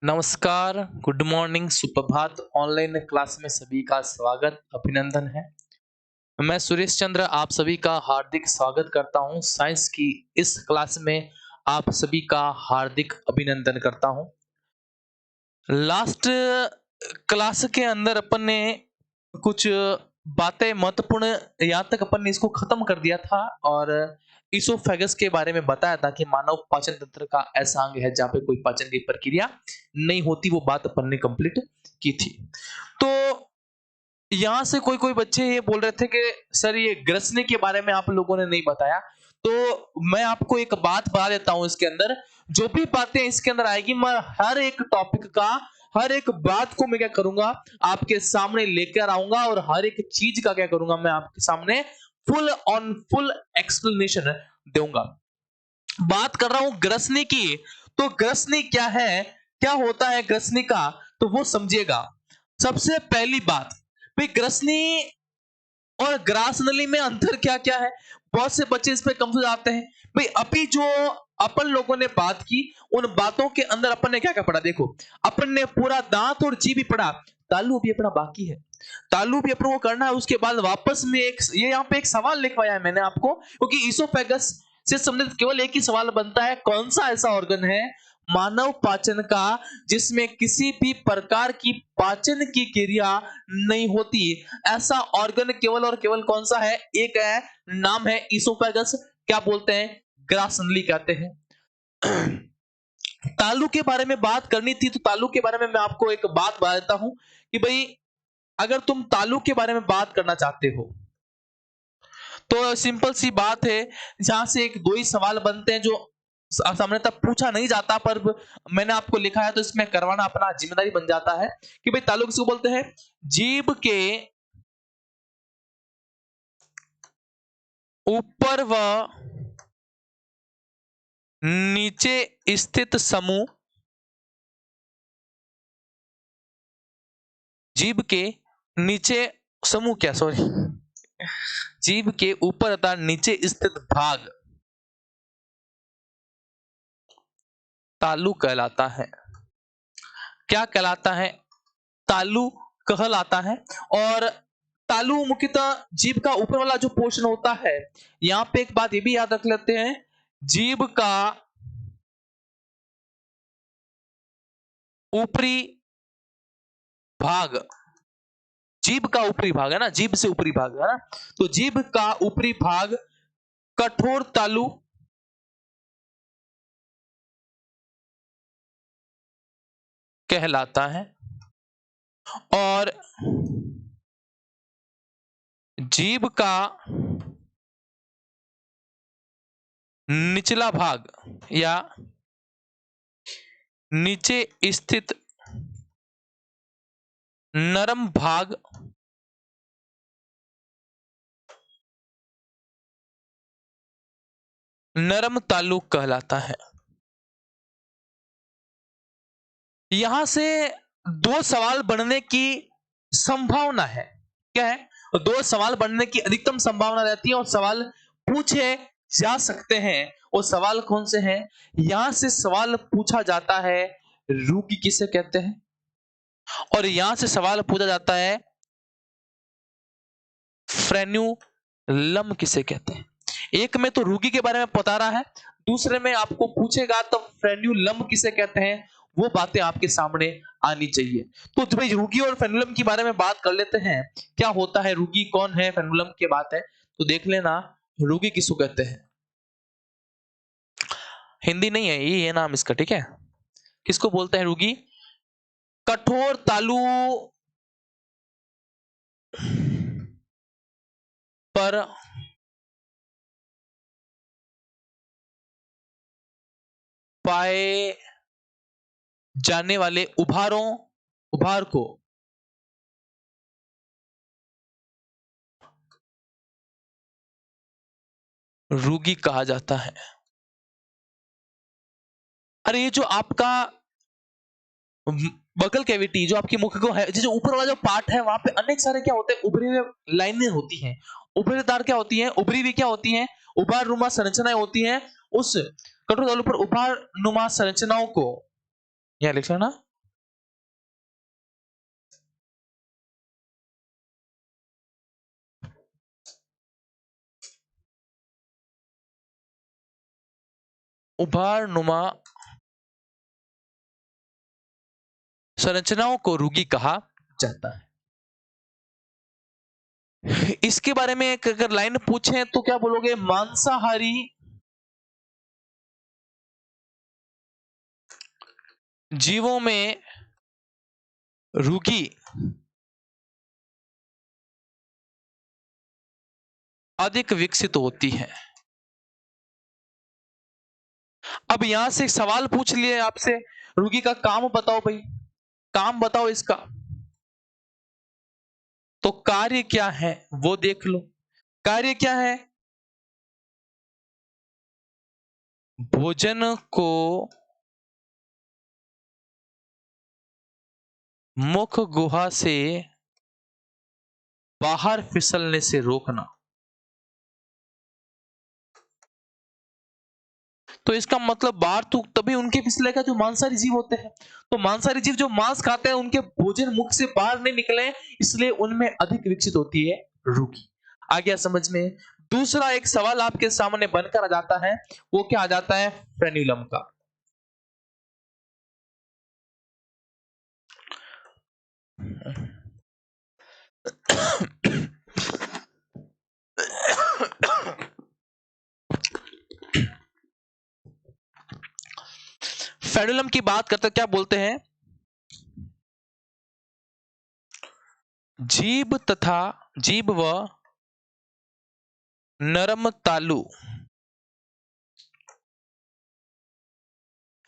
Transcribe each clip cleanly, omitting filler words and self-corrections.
नमस्कार, good morning, सुप्रभात। Online class में सभी का स्वागत, अभिनंदन है। मैं सुरेश चंद्र आप सभी का हार्दिक स्वागत करता हूँ। साइंस की इस क्लास में आप सभी का हार्दिक अभिनंदन करता हूँ। लास्ट क्लास के अंदर अपन ने कुछ बातें महत्वपूर्ण यहाँ तक अपन ने इसको खत्म कर दिया था और इसोफेगस के बारे में बताया था कि मानव पाचन तंत्र का ऐसा अंग है जहाँ पे कोई पाचन की प्रक्रिया नहीं होती, वो बात अपन ने कंप्लीट की थी। तो यहाँ से कोई कोई बच्चे ये बोल रहे थे कि सर ये ग्रसनी के बारे में आप लोगों ने नहीं बताया। तो मैं आपको एक बात बता देता हूँ, इसके अंदर जो भी बातें इसके अंदर आएगी, मैं हर एक टॉपिक का हर एक बात को मैं क्या करूंगा, आपके सामने लेकर आऊंगा और हर एक चीज का क्या करूंगा, मैं आपके सामने फुल ऑन फुल एक्सप्लेनेशन दूंगा। बात कर रहा हूं ग्रसनी की, तो ग्रसनी क्या है, क्या होता है ग्रसनी का, तो वो समझिएगा। सबसे पहली बात, भाई ग्रसनी और ग्रास नली में अंतर क्या क्या है। बहुत से बच्चे इस पे कंफ्यूज आते हैं। भाई अभी जो अपन लोगों ने बात की, उन बातों के अंदर अपन ने क्या क्या पढ़ा, देखो अपन ने पूरा दांत और जीभ भी पढ़ा, तालु भी अपना बाकी है। तालु भी अपन को करना है। उसके बाद वापस में एक ये यहाँ पे एक सवाल लिखवाया है मैंने आपको, क्योंकि इसोफेगस से संबंधित केवल एक ही सवाल बनता है, कौन सा ऐसा ऑर्गन है मानव पाचन का जिसमें किसी भी प्रकार की पाचन की क्रिया नहीं होती। ऐसा ऑर्गन केवल और केवल कौन सा है, एक है, नाम है इसोफेगस। क्या बोलते हैं, ग्रासनली कहते हैं। तालु के बारे में बात करनी थी, तो तालु के बारे में मैं आपको एक बात बता देता हूं कि भाई अगर तुम तालु के बारे में बात करना चाहते हो तो सिंपल सी बात है, जहां से एक दो ही सवाल बनते हैं जो सामान्यतः पूछा नहीं जाता, पर मैंने आपको लिखा है तो इसमें करवाना अपना जिम्मेदारी बन जाता है कि भाई तालु किसको बोलते हैं, जीभ के ऊपर व नीचे स्थित समूह, जीभ के नीचे समूह क्या, सॉरी, जीभ के ऊपर तथा नीचे स्थित भाग तालु कहलाता है। क्या कहलाता है, तालु कहलाता है। और तालु मुख्यतः जीभ का ऊपर वाला जो पोर्शन होता है। यहां पे एक बात ये भी याद रख लेते हैं, जीभ का ऊपरी भाग, जीभ का ऊपरी भाग है ना, जीभ से ऊपरी भाग है ना, तो जीभ का ऊपरी भाग कठोर तालु कहलाता है। और जीभ का निचला भाग या नीचे स्थित नरम भाग नरम तालु कहलाता है। यहां से दो सवाल बनने की संभावना है। क्या है, दो सवाल बनने की अधिकतम संभावना रहती है और सवाल पूछे जा सकते हैं। वो सवाल कौन से हैं, यहां से सवाल पूछा जाता है रूगी किसे कहते हैं, और यहां से सवाल पूछा जाता है फ्रेन्यूलम किसे कहते हैं। एक में तो रूगी के बारे में बता रहा है, दूसरे में आपको पूछेगा तो फ्रेन्यूलम किसे कहते हैं, वो बातें आपके सामने आनी चाहिए। तो भाई रूगी और फ्रेन्यूलम के बारे में बात कर लेते हैं। क्या होता है रूगी, कौन है, फ्रेन्यूलम की बात है तो देख लेना। रूगी किसको कहते हैं, हिंदी नहीं है ये नाम इसका, ठीक है। किसको बोलते हैं रूगी, कठोर तालु पर पाए जाने वाले उभार को रूगी कहा जाता है। अरे ये जो आपका बकल कैविटी, जो आपकी मुख को है, जो ऊपर वाला जो पार्ट है, वहां पे अनेक सारे क्या होते हैं, उभरे हुए लाइनें होती हैं। उभरेदार क्या होती हैं, उभरी हुई क्या होती हैं, उभार नुमा संरचनाएं होती हैं। उस कठोर तालु पर उभार नुमा संरचनाओं को, यहां लिख लेना, उभारनुमा संरचनाओं को रुगी कहा जाता है। इसके बारे में एक अगर लाइन पूछें तो क्या बोलोगे? मांसाहारी जीवों में रुगी अधिक विकसित होती है। अब यहां से एक सवाल पूछ लिए आपसे, रुगी का काम बताओ भाई, काम बताओ इसका। तो कार्य क्या है वो देख लो। कार्य क्या है? भोजन को मुख गुहा से बाहर फिसलने से रोकना। तो इसका मतलब बाहर तो तभी उनके फिसलेगा जो मांसाहारी जीव होते हैं। तो मांसाहारी जीव जो मांस खाते हैं उनके भोजन मुख से बाहर नहीं निकले, इसलिए उनमें अधिक विकसित होती है रुगी। आ गया समझ में? दूसरा एक सवाल आपके सामने बनकर आ जाता है, वो क्या आ जाता है? फ्रेन्यूलम का। फ्रेन्यूलम की बात करते क्या बोलते हैं? जीभ व नरम तालु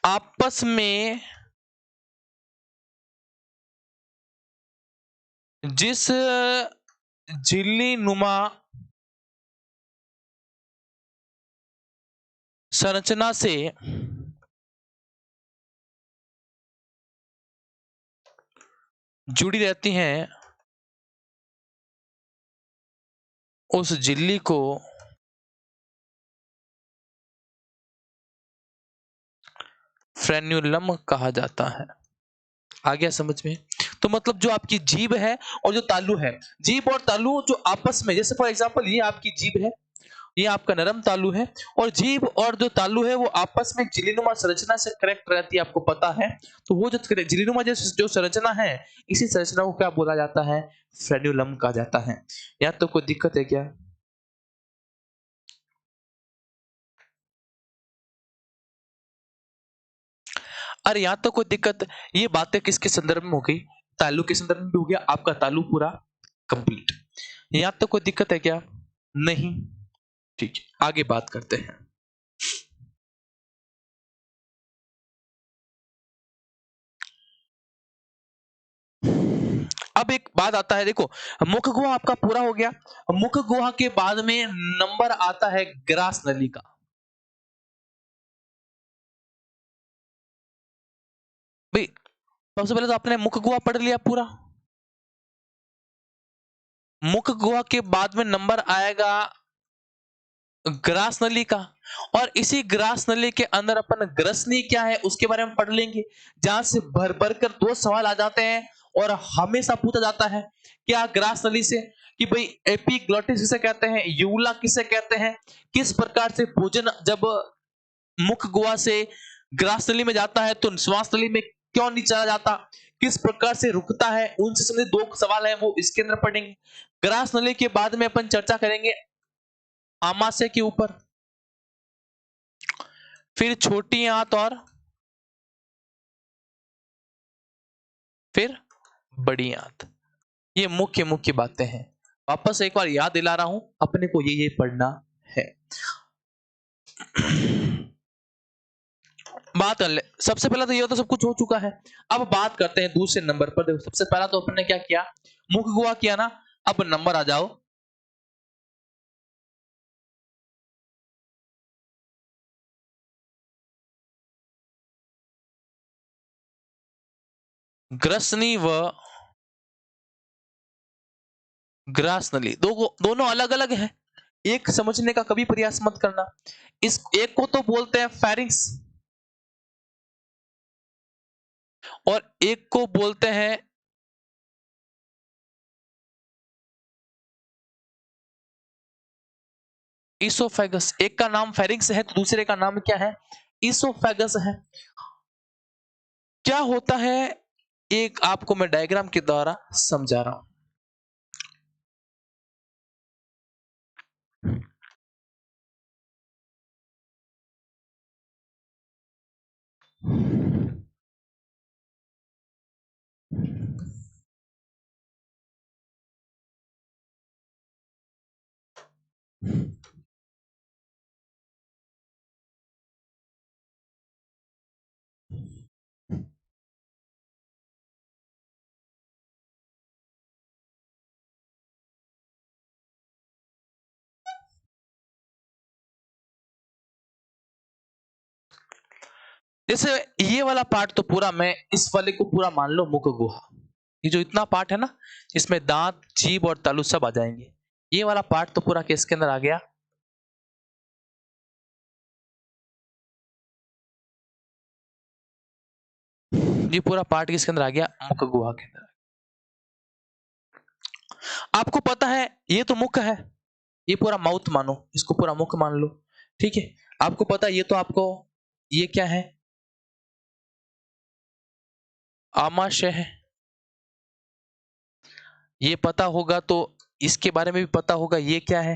आपस में जिस झिल्ली नुमा संरचना से जुड़ी रहती हैं, उस झिल्ली को फ्रेन्यूलम कहा जाता है। आ गया समझ में? तो मतलब जो आपकी जीभ है और जो तालु है, जीभ और तालु जो आपस में, जैसे फॉर एग्जांपल ये आपकी जीभ है, ये आपका नरम तालु है, और जीभ और जो तालु है वो आपस में झिल्लीनुमा संरचना से कनेक्ट रहती है, आपको पता है। तो वो जो झिल्लीनुमा जो संरचना है, इसी संरचना को क्या बोला जाता है? फ्रेन्यूलम कहा जाता है। या तो कोई दिक्कत है क्या? अरे यहाँ तो कोई दिक्कत, ये बातें किसके संदर्भ में हो गई? ताल्लुक के संदर्भ में भी हो गया, आपका ताल्लुक पूरा कंप्लीट। यहाँ तो कोई दिक्कत है क्या? नहीं। ठीक है, आगे बात करते हैं। अब एक बात आता है, देखो, मुख गुहा आपका पूरा हो गया। मुख गुहा के बाद में नंबर आता है ग्रास नली का। भाई सबसे पहले तो आपने मुख गुहा पढ़ लिया पूरा। मुख गुहा के बाद में नंबर आएगा ग्रास नली का, और इसी ग्रास नली के अंदर अपन ग्रसनी क्या है उसके बारे में पढ़ लेंगे, जहां से भर भर कर दो सवाल आ जाते हैं और हमेशा पूछा जाता है क्या ग्रास नली से, कि भाई एपिग्लॉटिस किसे कहते हैं, यूला किसे कहते हैं, किस प्रकार से भोजन जब मुख गुहा से ग्रास नली में जाता है तो श्वास नली में क्यों नहीं चला जाता, किस प्रकार से रुकता है, उनसे संबंधित दो सवाल है वो इसके अंदर पढ़ेंगे। ग्रास नली के बाद में अपन चर्चा करेंगे आमाशय के ऊपर, फिर छोटी आंत, और फिर बड़ी आंत। ये मुख्य मुख्य बातें हैं। वापस एक बार याद दिला रहा हूं, अपने को ये पढ़ना है। बात कर ले, सबसे पहला तो ये तो सब कुछ हो चुका है। अब बात करते हैं दूसरे नंबर पर। देखो सबसे पहला तो अपन ने क्या किया? मुख गुहा किया ना। अब नंबर आ जाओ। ग्रसनी व ग्रास नली दोनों अलग अलग है। एक समझने का कभी प्रयास मत करना। इस एक को तो बोलते हैं फेरिंक्स, और एक को बोलते हैं इसोफेगस। एक का नाम फेरिंक्स है तो दूसरे का नाम क्या है? इसोफेगस है। क्या होता है, एक आपको मैं डायग्राम के द्वारा समझा रहा हूं। जैसे ये वाला पार्ट तो पूरा, मैं इस वाले को पूरा मान लो मुख गुहा। ये जो इतना पार्ट है ना, इसमें दांत, जीभ और तालू सब आ जाएंगे। ये वाला पार्ट तो पूरा किसके अंदर आ गया? ये पूरा पार्ट किसके अंदर आ गया? मुख गुहा के अंदर। आपको पता है ये तो मुख है, ये पूरा माउथ मानो, इसको पूरा मुख मान लो, ठीक है। आपको पता है ये तो आपको, ये क्या है? आमाशय है। ये पता होगा तो इसके बारे में भी पता होगा, ये क्या है?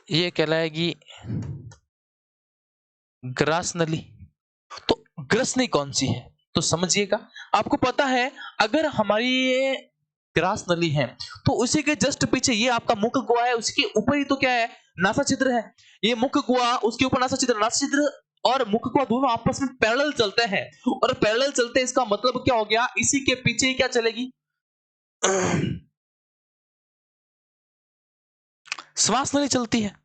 ये कहलाएगी ग्रास नली। तो ग्रसनी कौन सी है? तो समझिएगा, आपको पता है अगर हमारी ये ग्रास नली है तो उसी के जस्ट पीछे ये आपका मुख गुहा है, उसके ऊपर ही तो क्या है? नासा छिद्र है। ये मुख गुहा, उसके ऊपर नासा छिद्र। नासा छिद्र और मुख गुहा दोनों आपस में पैरेलल चलते हैं, और पैरेलल चलते हैं इसका मतलब क्या हो गया? इसी के पीछे ही क्या चलेगी? श्वास नली चलती है।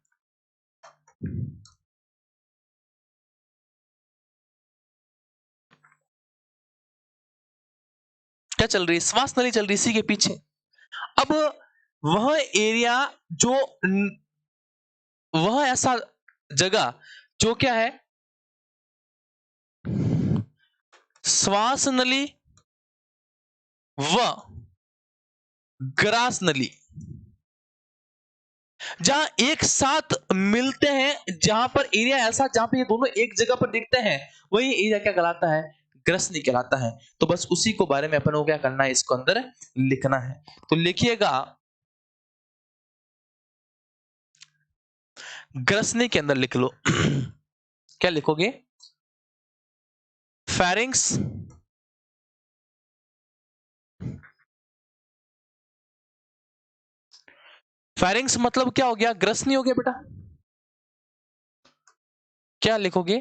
क्या चल रही है? श्वास नली चल रही है इसी के पीछे। अब वह एरिया जो वह ऐसा जगह जो क्या है? श्वास नली व ग्रास नली जहां एक साथ मिलते हैं, जहां पर एरिया ऐसा जहां पे ये दोनों एक जगह पर दिखते हैं, वही एरिया क्या कहलाता है? ग्रसनी कहलाता है। तो बस उसी को बारे में अपन को क्या करना है, इसको अंदर लिखना है। तो लिखिएगा, ग्रसनी के अंदर लिख लो। क्या लिखोगे? फेरिंग्स, फेरिंग्स मतलब क्या हो गया? ग्रसनी हो गया बेटा। क्या लिखोगे?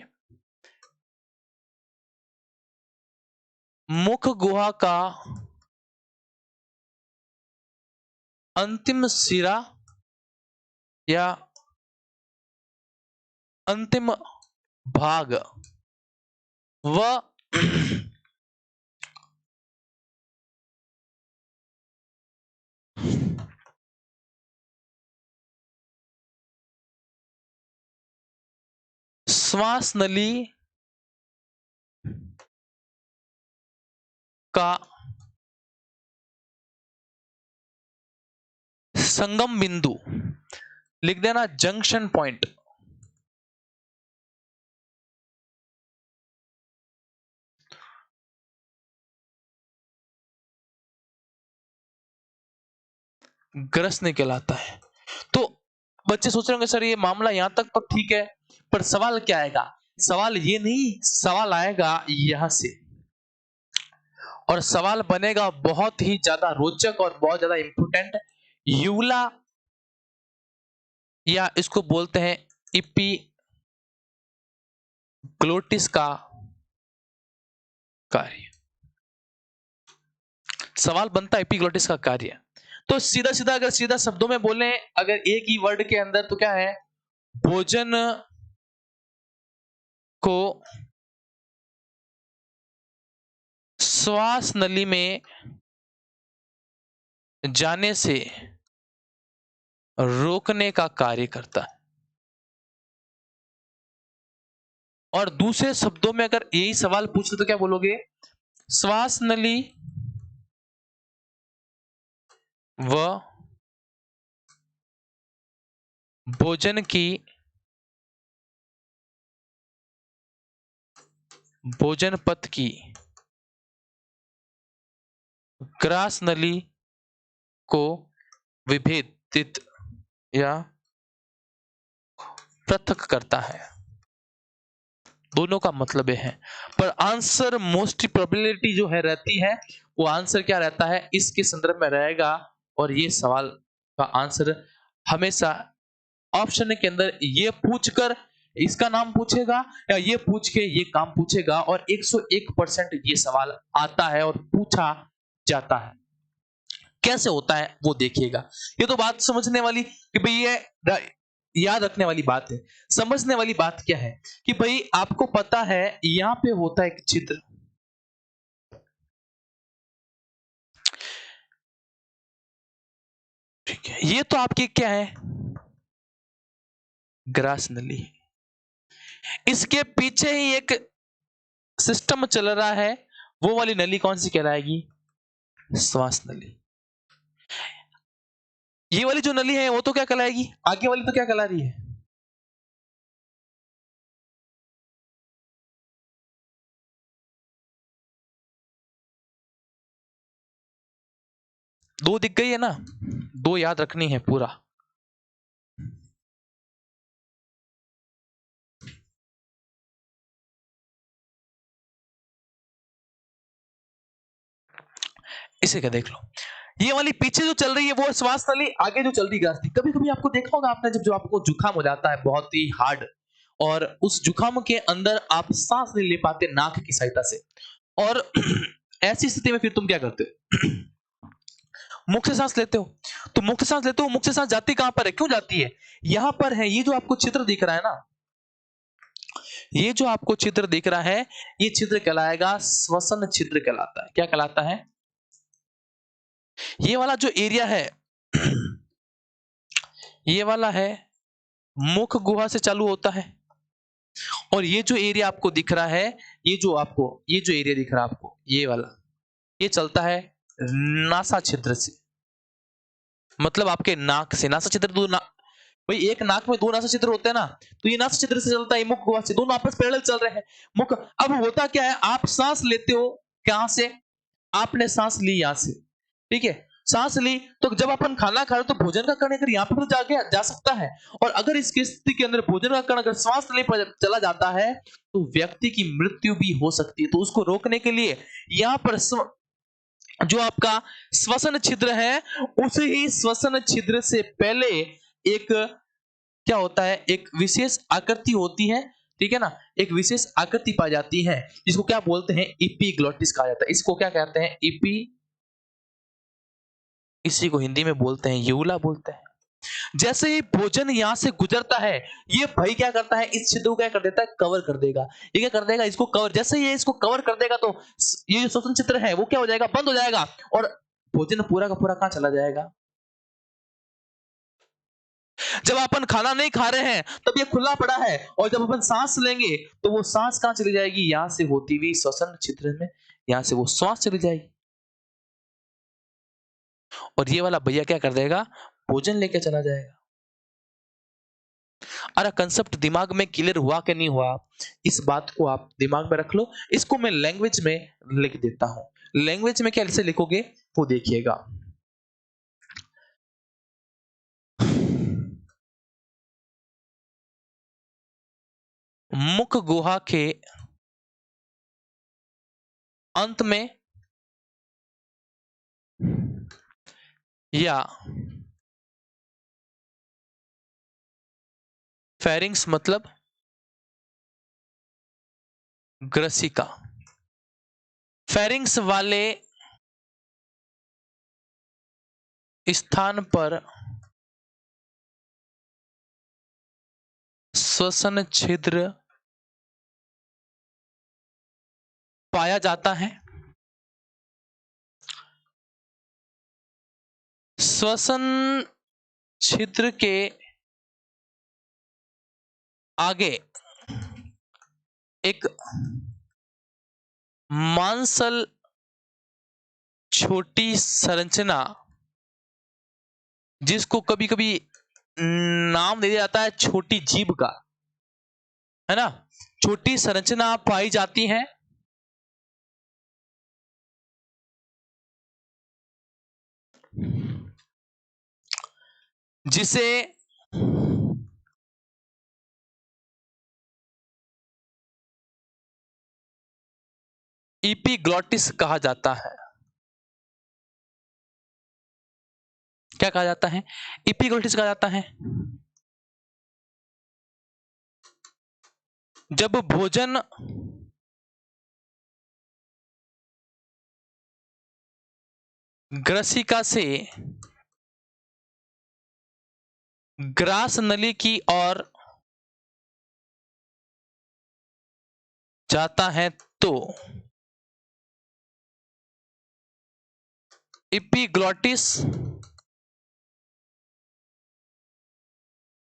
मुख गुहा का अंतिम सिरा या अंतिम भाग व श्वास नली का संगम बिंदु, लिख देना जंक्शन पॉइंट। ग्रसनी कहलाता है। तो बच्चे सोच रहे होंगे सर ये मामला यहां तक तो ठीक है, पर सवाल क्या आएगा? सवाल ये नहीं, सवाल आएगा यहां से, और सवाल बनेगा बहुत ही ज्यादा रोचक और बहुत ज्यादा इंपोर्टेंट। यूला, या इसको बोलते हैं इपीग्लोटिस का कार्य। सवाल बनता है एपिग्लोटिस का कार्य। तो सीधा सीधा अगर सीधा शब्दों में बोले, अगर एक ही वर्ड के अंदर, तो क्या है? भोजन को श्वास नली में जाने से रोकने का कार्य करता है। और दूसरे शब्दों में अगर यही सवाल पूछे तो क्या बोलोगे? श्वास नली वह भोजन पथ की ग्रास नली को विभेदित या पृथक करता है। दोनों का मतलब ये है, पर आंसर मोस्ट प्रोबेबिलिटी जो है रहती है, वो आंसर क्या रहता है इसके संदर्भ में रहेगा। और ये सवाल का आंसर हमेशा ऑप्शन के अंदर ये पूछकर इसका नाम पूछेगा या ये पूछ के ये काम पूछेगा, और 101% ये सवाल आता है और पूछा जाता है। कैसे होता है वो देखिएगा। ये तो बात समझने वाली कि भाई ये याद रखने वाली बात है। समझने वाली बात क्या है कि भाई आपको पता है यहां पे होता है एक चित्र, ठीक है, ये तो आपकी क्या है, ग्रास नली। इसके पीछे ही एक सिस्टम चल रहा है, वो वाली नली कौन सी कहलाएगी, श्वास नली। ये वाली जो नली है वो तो क्या कहलाएगी, आगे वाली तो क्या कहला रही है, दो दिख गई है ना, दो याद रखनी है पूरा। इसे क्या देख लो, ये वाली पीछे जो चल रही है वो श्वास नली, आगे जो चल रही ग्रास नली। कभी कभी आपको देखा होगा आपने, जब जो आपको जुकाम हो जाता है बहुत ही हार्ड, और उस जुकाम के अंदर आप सांस नहीं ले पाते नाक की सहायता से, और ऐसी स्थिति में फिर तुम क्या करते हो, मुख से सांस लेते हो। तो मुख से सांस लेते हो, मुख से सांस जाती कहां पर है, क्यों जाती है, यहां पर है। ये जो आपको चित्र दिख रहा है ना, ये जो आपको चित्र दिख रहा है, ये चित्र कहलाएगा श्वसन छिद्र कहलाता है। क्या कहलाता है, ये वाला जो एरिया है ये वाला है, मुख गुहा से चालू होता है, और ये जो एरिया आपको दिख रहा है, ये जो एरिया दिख रहा है आपको, ये वाला, ये चलता है नासा छिद्र से, मतलब आपके नाक से। नासा छिद्र दो भाई एक नाक में दो नासा छिद्र होते हैं ना, तो ये नासा छिद्र से चलता है, मुख गुहा से, दोनों आपस पैरेलल चल रहे हैं। मुख, अब होता क्या है, आप सांस लेते हो कहां से, आपने सांस ली यहां से, ठीक है, सांस ली, तो जब अपन खाना खा रहे हो तो भोजन का कण अगर यहाँ पे तो जाके जा सकता है, और अगर इस स्थिति के अंदर भोजन का कण अगर श्वास नली पर चला जाता है तो व्यक्ति की मृत्यु भी हो सकती है। तो उसको रोकने के लिए यहाँ पर जो आपका श्वसन छिद्र है, उस ही श्वसन छिद्र से पहले एक क्या होता है, एक विशेष आकृति होती है, ठीक है ना, एक विशेष आकृति पाई जाती है, जिसको क्या बोलते हैं, इपीग्लोटिस कहा जाता है। इसको क्या कहते हैं, इसी को हिंदी में बोलते हैं यूला बोलते हैं। जैसे ही भोजन यहां से गुजरता है, ये भाई क्या करता है, इस छिद्र को क्या कर देता है, कवर कर देगा। ये क्या कर देगा, इसको कवर, जैसे ही ये इसको कवर कर देगा तो ये जो श्वसन छिद्र है वो क्या हो जाएगा, बंद हो जाएगा, और भोजन पूरा का पूरा कहां चला जाएगा। जब अपन खाना नहीं खा रहे हैं तब ये खुला पड़ा है, और जब अपन सांस लेंगे तो वो सांस कहां चली जाएगी, यहां से होती हुई श्वसन छिद्र में, यहां से वो श्वास चली जाएगी, और ये वाला भैया क्या कर देगा, भोजन लेके चला जाएगा। अरे कंसेप्ट दिमाग में क्लियर हुआ कि नहीं हुआ, इस बात को आप दिमाग में रख लो। इसको मैं लैंग्वेज में लिख देता हूं। लैंग्वेज में कैसे लिखोगे वो देखिएगा। मुख गुहा के अंत में या फेरिंग्स मतलब ग्रसिका, फेरिंग्स वाले स्थान पर श्वसन छिद्र पाया जाता है। श्वसन छिद्र के आगे एक मांसल छोटी संरचना जिसको कभी कभी नाम दे दिया जाता है छोटी जीभ का, है ना। छोटी संरचना पाई जाती है जिसे इपीग्लॉटिस कहा जाता है। क्या कहा जाता है? इपीग्लॉटिस कहा जाता है। जब भोजन ग्रसिका से ग्रास नली की ओर जाता है तो इपीग्लॉटिस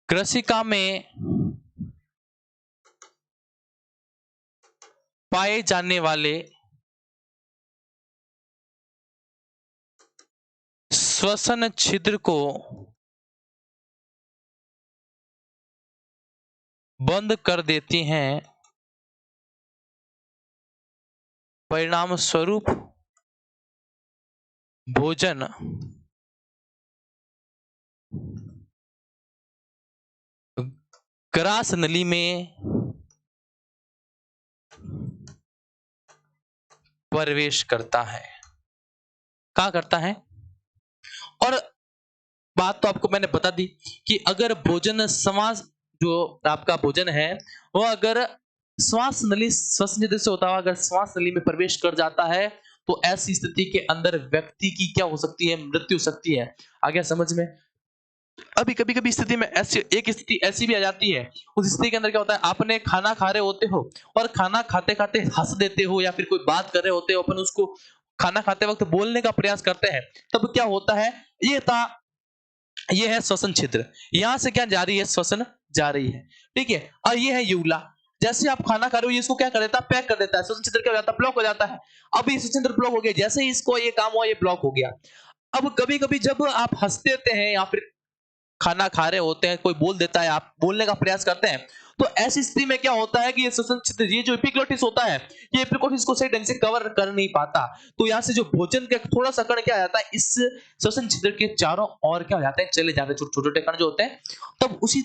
ग्रसिका में पाए जाने वाले श्वसन छिद्र को बंद कर देती हैं। परिणाम स्वरूप भोजन ग्रास नली में प्रवेश करता है। क्या करता है? और बात तो आपको मैंने बता दी कि अगर भोजन श्वास, जो आपका भोजन है वो अगर श्वास नली श्वसन छिद्र से होता हुआ अगर श्वास नली में प्रवेश कर जाता है तो ऐसी स्थिति के अंदर व्यक्ति की क्या हो सकती है? मृत्यु हो सकती है। आ गया समझ में? अभी कभी कभी स्थिति में ऐसी एक स्थिति ऐसी भी आ जाती है, उस स्थिति के अंदर क्या होता है, आपने खाना खा रहे होते हो और खाना खाते खाते हंस देते हो या फिर कोई बात कर रहे होते हो, अपन उसको खाना खाते वक्त बोलने का प्रयास करते हैं, तब क्या होता है? ये था, ये है श्वसन छिद्र। यहां से क्या जा रही है? श्वसन जा रही है। ठीक है। और ये है यूला। जैसे आप खाना खा रहे हो, ये इसको क्या कर देता है? पैक कर देता है। श्वसन छिद्र क्या हो जाता है? ब्लॉक हो जाता है। अब ये श्वसन छिद्र ब्लॉक हो गया, जैसे ही इसको ये काम हुआ, ये ब्लॉक हो गया। अब कभी कभी जब आप हंसते देते हैं या फिर खाना खा रहे होते हैं, कोई बोल देता है, आप बोलने का प्रयास करते हैं, तो ऐसी स्थिति में क्या होता है कि ये श्वसन छिद्र, ये जो एपिग्लोटिस होता है, ये एपिग्लोटिस को सही ढंग से कवर कर नहीं पाता। तो यहाँ से जो भोजन का थोड़ा सा कण क्या आ जाता है, इस श्वसन छिद्र के चारों ओर क्या हो जाते हैं? चले जाते हैं। छोटे छोटे कण जो होते हैं, तब उसी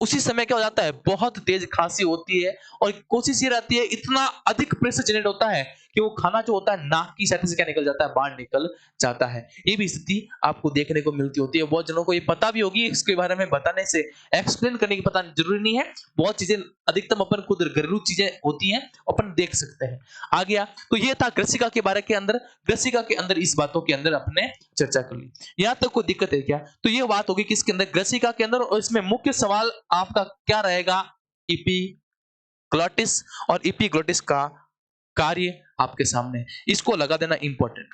उसी समय क्या हो जाता है? बहुत तेज खांसी होती है और कोशिश ये रहती है, इतना अधिक प्रेशर जनरेट होता है कि वो खाना जो होता है नाक की सतह से क्या निकल जाता है? बाहर निकल जाता है। ये भी स्थिति आपको देखने को मिलती होती है। बहुत जनों को ये पता भी होगी, इसके बारे में बताने से, एक्सप्लेन करने की पता जरूरी नहीं है। बहुत चीजें अधिकतम अपन खुद घरेलू चीजें होती हैं, अपन देख सकते हैं। आ गया। तो ये था ग्रसिका के बारे के अंदर। ग्रसिका के अंदर इस बातों के अंदर अपने चर्चा कर ली। यहाँ तक कोई दिक्कत है क्या? तो ये बात होगी किसके अंदर? ग्रसिका के अंदर। और इसमें मुख्य सवाल आपका क्या रहेगा? इपीग्लॉटिस और इपीग्लॉटिस का कार्य आपके सामने है। इसको लगा देना इंपॉर्टेंट।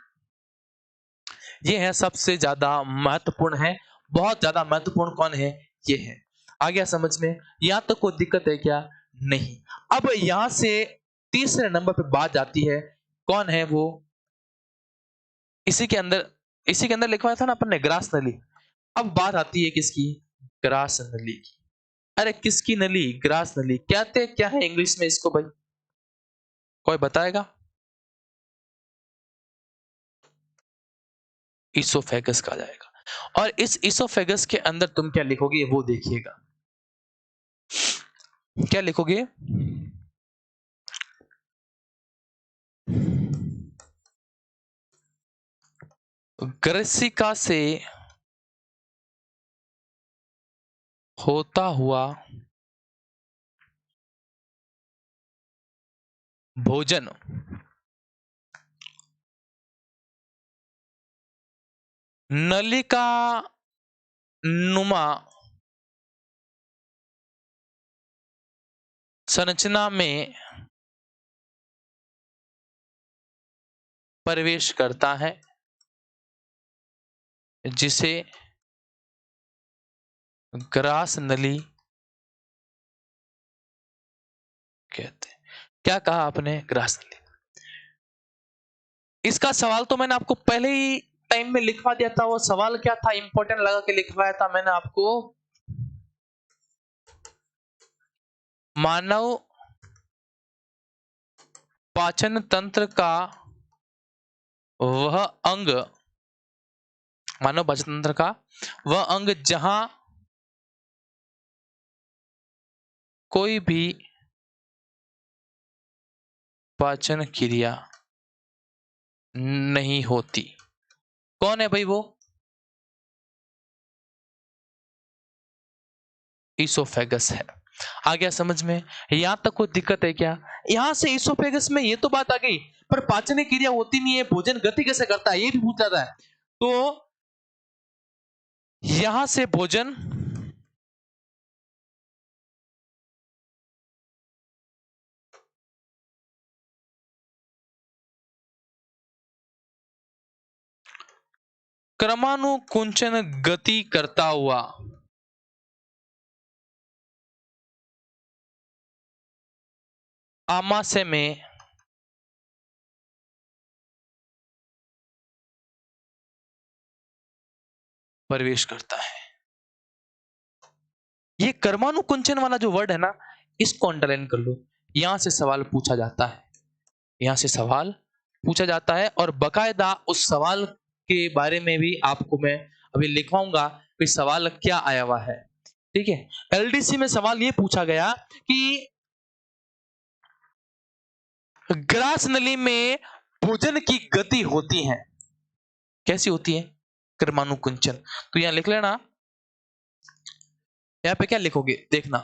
ये है सबसे ज्यादा महत्वपूर्ण है। बहुत ज्यादा महत्वपूर्ण कौन है? ये है। आ गया समझ में? यहाँ तक कोई दिक्कत है क्या? नहीं। अब यहां से तीसरे नंबर पे बात आती है। कौन है वो? इसी के अंदर इसी के अंदर लिखा हुआ था ना अपन ने, ग्रास नली। अब बात आती है किसकी? ग्रास नली की। अरे किसकी नली? ग्रास नली। कहते क्या है इंग्लिश में इसको भाई? कोई बताएगा? इसोफेगस कहा जाएगा। और इस इसोफेगस के अंदर तुम क्या लिखोगे वो देखिएगा। क्या लिखोगे? ग्रसिका से होता हुआ भोजन नलिका नुमा संरचना में प्रवेश करता है, जिसे ग्रास नली कहते हैं। क्या कहा आपने? ग्रास नली। इसका सवाल तो मैंने आपको पहले ही टाइम में लिखवा दिया था। वो सवाल क्या था, इंपॉर्टेंट लगा के लिखवाया था मैंने आपको। मानव पाचन तंत्र का वह अंग, मानव पाचन तंत्र का वह अंग जहां कोई भी पाचन क्रिया नहीं होती। कौन है भाई वो? ईसोफेगस है। आ गया समझ में? यहां तक कोई दिक्कत है क्या? यहां से ईसोफेगस में ये तो बात आ गई, पर पाचन क्रिया होती नहीं है, भोजन गति कैसे करता है ये भी पूछ जाता है। तो यहां से भोजन क्रमानुकुंचन गति करता हुआ आमाशय में प्रवेश करता है। ये कर्मानुकुंचन वाला जो वर्ड है ना, इसको अंडरलाइन कर लो। यहां से सवाल पूछा जाता है, यहां से सवाल पूछा जाता है, और बकायदा उस सवाल के बारे में भी आपको मैं अभी लिखवाऊंगा कि सवाल क्या आया हुआ है। ठीक है, एलडीसी में सवाल ये पूछा गया कि ग्रास नली में भोजन की गति होती है, कैसी होती है? कर्मानुकुंचन। तो यहां लिख लेना, यहां पे क्या लिखोगे देखना।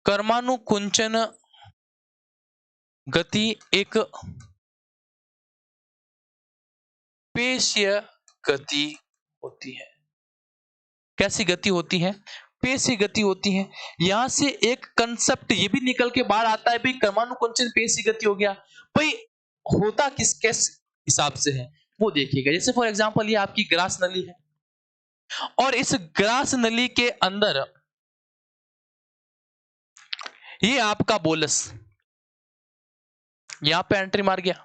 कर्मानुकुंचन गति एक पेशीय गति होती है। कैसी गति होती है? पेशीय गति होती है। यहां से एक कंसेप्ट ये भी निकल के बाहर आता है भाई, कर्मानुकुंचन पेशीय गति हो गया, भाई होता किस हिसाब से है वो देखिएगा। जैसे फॉर एग्जांपल ये आपकी ग्रास नली है, और इस ग्रास नली के अंदर ये आपका बोलस यहां पे एंट्री मार गया।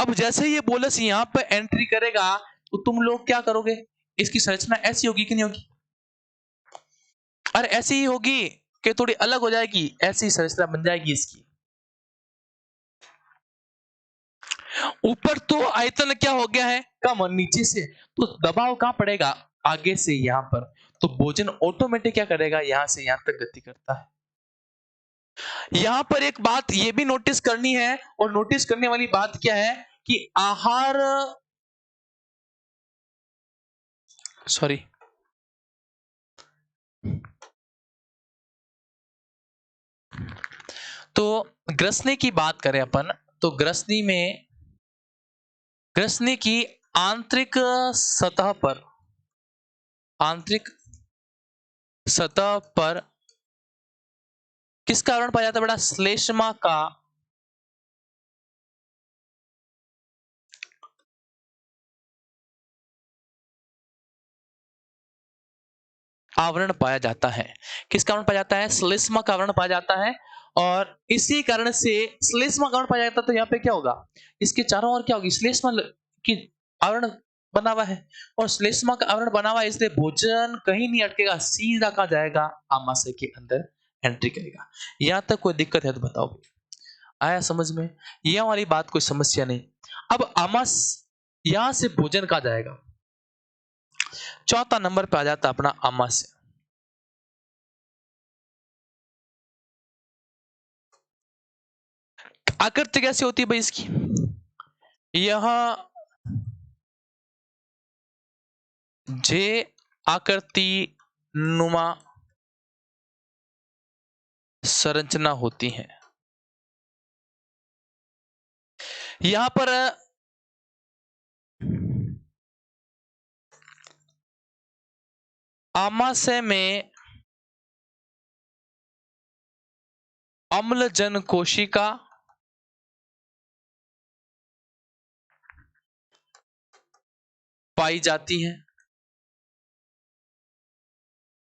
अब जैसे ये बोलस यहां पे एंट्री करेगा तो तुम लोग क्या करोगे? इसकी संरचना ऐसी होगी कि नहीं होगी? और ऐसी ही होगी कि थोड़ी अलग हो जाएगी? ऐसी संरचना बन जाएगी इसकी। ऊपर तो आयतन क्या हो गया है, कम, और नीचे से तो दबाव कहां पड़ेगा? आगे से यहां पर। तो भोजन ऑटोमेटिक क्या करेगा, यहां से यहां तक गति करता है। यहां पर एक बात ये भी नोटिस करनी है, और नोटिस करने वाली बात क्या है कि आहार, सॉरी, तो ग्रसनी की बात करें अपन, तो ग्रसनी की आंतरिक सतह पर, आंतरिक सतह पर किसका आवरण पाया जाता है बेटा? श्लेष्मा का आवरण पाया जाता है। किसका आवरण पाया जाता है? श्लेष्मा का आवरण पाया जाता है। और इसी कारण से श्लेष्मा का आवरण पाया जाता है, तो यहाँ पे क्या होगा, इसके चारों ओर क्या होगी, श्लेष्मा की आवरण बना हुआ है, और श्लेष्मा का आवरण बना हुआ है, इसलिए भोजन कहीं नहीं अटकेगा, सीधा कहाँ जाएगा, आमाशय के अंदर एंट्री करेगा। यहाँ तक कोई दिक्कत है तो बताओ, आया समझ में? यह वाली बात कोई समस्या नहीं। अब आमाश, यहां से भोजन कहाँ जाएगा? चौथा नंबर पे आ जाता अपना आमाशय। आकृति कैसी होती है भाई इसकी? यह जे आकृति नुमा संरचना होती है। यहां पर आमाशय में अम्लजन कोशिका पाई जाती है।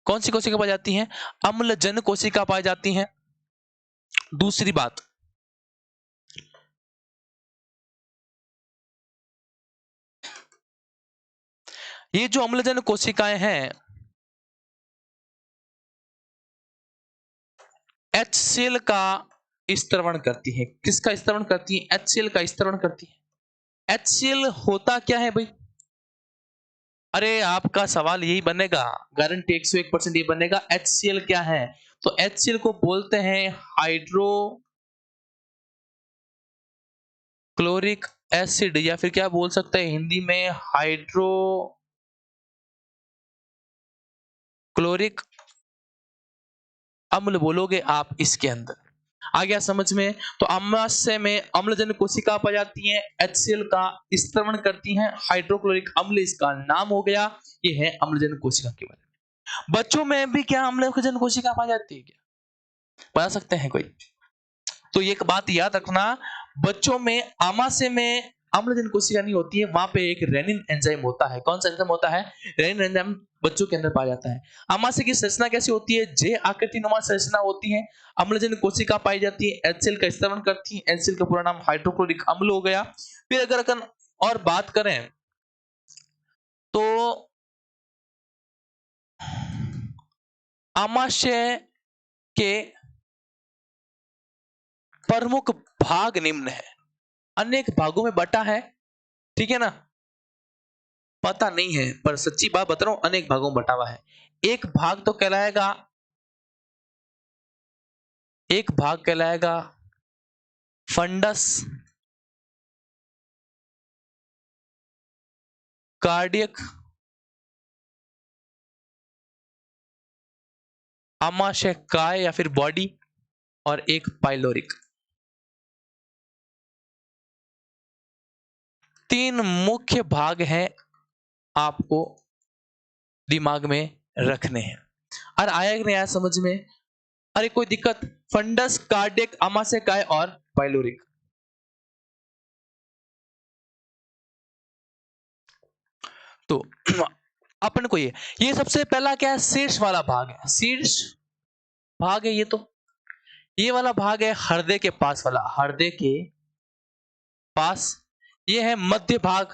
कौन सी कोशिका पाई जाती है? अम्लजन कोशिका पाई जाती है। दूसरी बात, ये जो अम्लजनक कोशिकाएं हैं HCl का स्त्रवण करती हैं। किसका स्त्रवण करती हैं? HCl का स्त्रवण करती है। HCl होता क्या है भाई? अरे आपका सवाल यही बनेगा, गारंटी 101% ये बनेगा। HCl क्या है? तो HCl को बोलते हैं हाइड्रोक्लोरिक एसिड, या फिर क्या बोल सकते हैं हिंदी में, हाइड्रोक्लोरिक अम्ल बोलोगे आप इसके अंदर। आ गया समझ में? तो अम्लाशय में अम्लजनक कोशिका पाई जाती हैं, HCl का स्त्रवण करती हैं, हाइड्रोक्लोरिक अम्ल इसका नाम हो गया। ये है अम्लजनक कोशिका के बारे में। बच्चों में भी क्या अम्लजनक कोशिका पाई जाती है क्या? बता सकते हैं कोई? तो ये एक बात याद रखना, बच्चों में आमाशय में अम्लजनक कोशिका नहीं होती है, वहां पे एक रेनिन एंजाइम होता है। कौन सा एंजाइम होता है? रेनिन एंजाइम बच्चों के अंदर पाया जाता है। आमाशय की संरचना कैसी होती है? जे आकृति नुमा संरचना होती है। अम्लजनक कोशिका पाई जाती है, HCl का स्त्रवण करती है। HCl का पूरा नाम हाइड्रोक्लोरिक अम्ल हो गया। फिर अगर और बात करें तो आमाशय के प्रमुख भाग निम्न है। अनेक भागों में बटा है, ठीक है ना? पता नहीं है, पर सच्ची बात बता रहा हूं, अनेक भागों में बटा हुआ है। एक भाग तो कहलाएगा, एक भाग कहलाएगा फंडस कार्डियक आमाशय काय या फिर बॉडी, और एक पाइलोरिक। तीन मुख्य भाग हैं, आपको दिमाग में रखने हैं। और आया कि नहीं आया समझ में? अरे कोई दिक्कत? फंडस कार्डियक आमाशय काय और पाइलोरिक। तो अपन को ये सबसे पहला क्या है? शीर्ष वाला भाग है, शीर्ष भाग है। ये वाला भाग है हृदय के पास वाला, हृदय के पास। ये है मध्य भाग,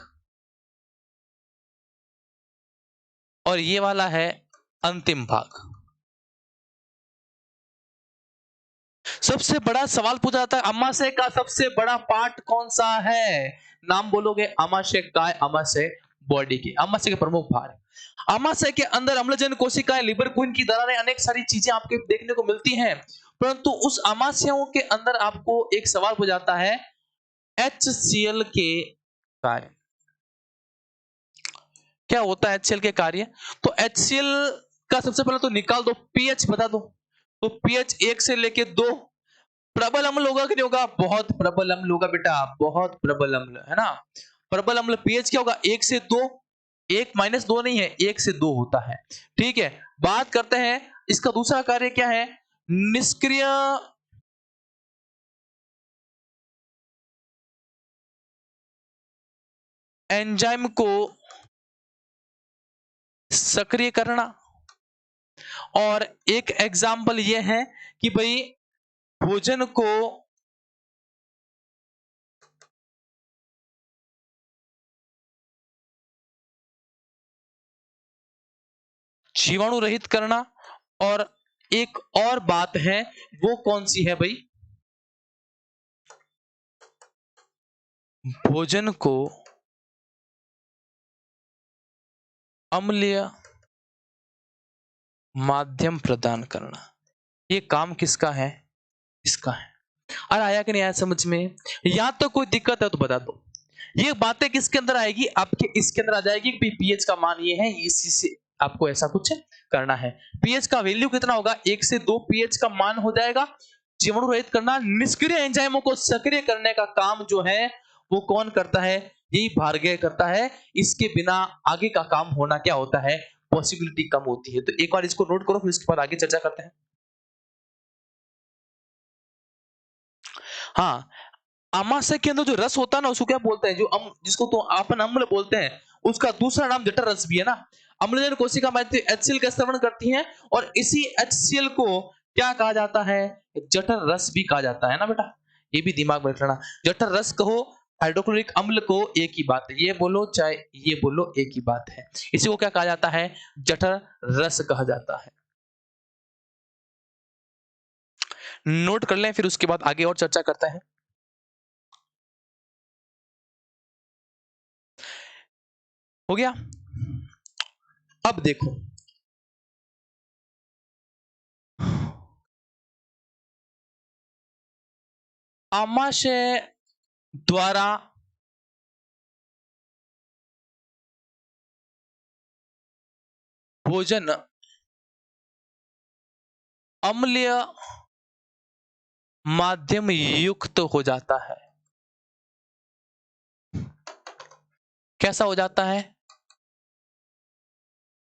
और ये वाला है अंतिम भाग। सबसे बड़ा सवाल पूछा जाता है, अमाशय का सबसे बड़ा पार्ट कौन सा है? नाम बोलोगे, अमाशय काय, अमाशय बॉडी की, अमाशय के प्रमुख भाग। अमाशय के अंदर अम्लजनक कोशिकाएं, लिवर खून की दरारें, अनेक सारी चीजें आपके देखने को मिलती हैं। परंतु उस अमाशयों के अंदर आपको एक सवाल पूछा जाता है, HCl के कार्य क्या होता है? HCl के कार्य, तो HCl का सबसे पहले तो निकाल दो, पीएच बता दो। तो पीएच 1 से लेके 2। प्रबल अम्ल होगा कि नहीं होगा? बहुत प्रबल अम्ल होगा बेटा, बहुत प्रबल अम्ल है ना। प्रबल अम्ल पीएच क्या होगा? 1 से 2। 1 - 2 नहीं है, 1 से 2 होता है। ठीक है, बात करते हैं इसका दूसरा कार्य क्या है। निष्क्रिय एंजाइम को सक्रिय करना। और एक एग्जाम्पल यह है कि भाई भोजन को जीवाणु रहित करना। और एक और बात है, वो कौन सी है भाई? भोजन को अम्लीय माध्यम प्रदान करना। ये काम किसका है? इसका है। और आया कि नहीं आया समझ में? या तो कोई दिक्कत है तो बता दो। ये बातें किसके अंदर आएगी? आपके इसके अंदर आ जाएगी कि पीएच का मान ये है, इसी से आपको ऐसा कुछ करना है। पीएच का वैल्यू कितना होगा? 1 से 2 पीएच का मान हो जाएगा। जीवाणु रहित करना, निष्क्रिय एंजाइमों को सक्रिय करने का काम जो है वो कौन करता है? यही भार्गव करता है। इसके बिना आगे का काम होना क्या होता है? पॉसिबिलिटी कम होती है। तो एक बार इसको नोट करो, फिर इसके बाद आगे चर्चा करते हैं। हाँ, अमाशय के अंदर जो रस होता है ना, उसको क्या बोलते हैं? जिसको तो अपन अम्ल बोलते हैं, उसका दूसरा नाम जठर रस भी है ना। अम्लजनक कोशिका HCl का स्त्रवण करती हैं, और इसी HCl को क्या कहा जाता है? जठर रस भी कहा जाता है ना बेटा, ये भी दिमाग में रखना। जठर रस कहो, हाइड्रोक्लोरिक अम्ल को, एक ही बात है, ये बोलो चाहे ये बोलो एक ही बात है। इसी को क्या कहा जाता है? जठर रस कहा जाता है। नोट कर लें, फिर उसके बाद आगे और चर्चा करते हैं। हो गया? अब देखो, आमाशय द्वारा भोजन अम्लीय माध्यम युक्त हो जाता है। कैसा हो जाता है?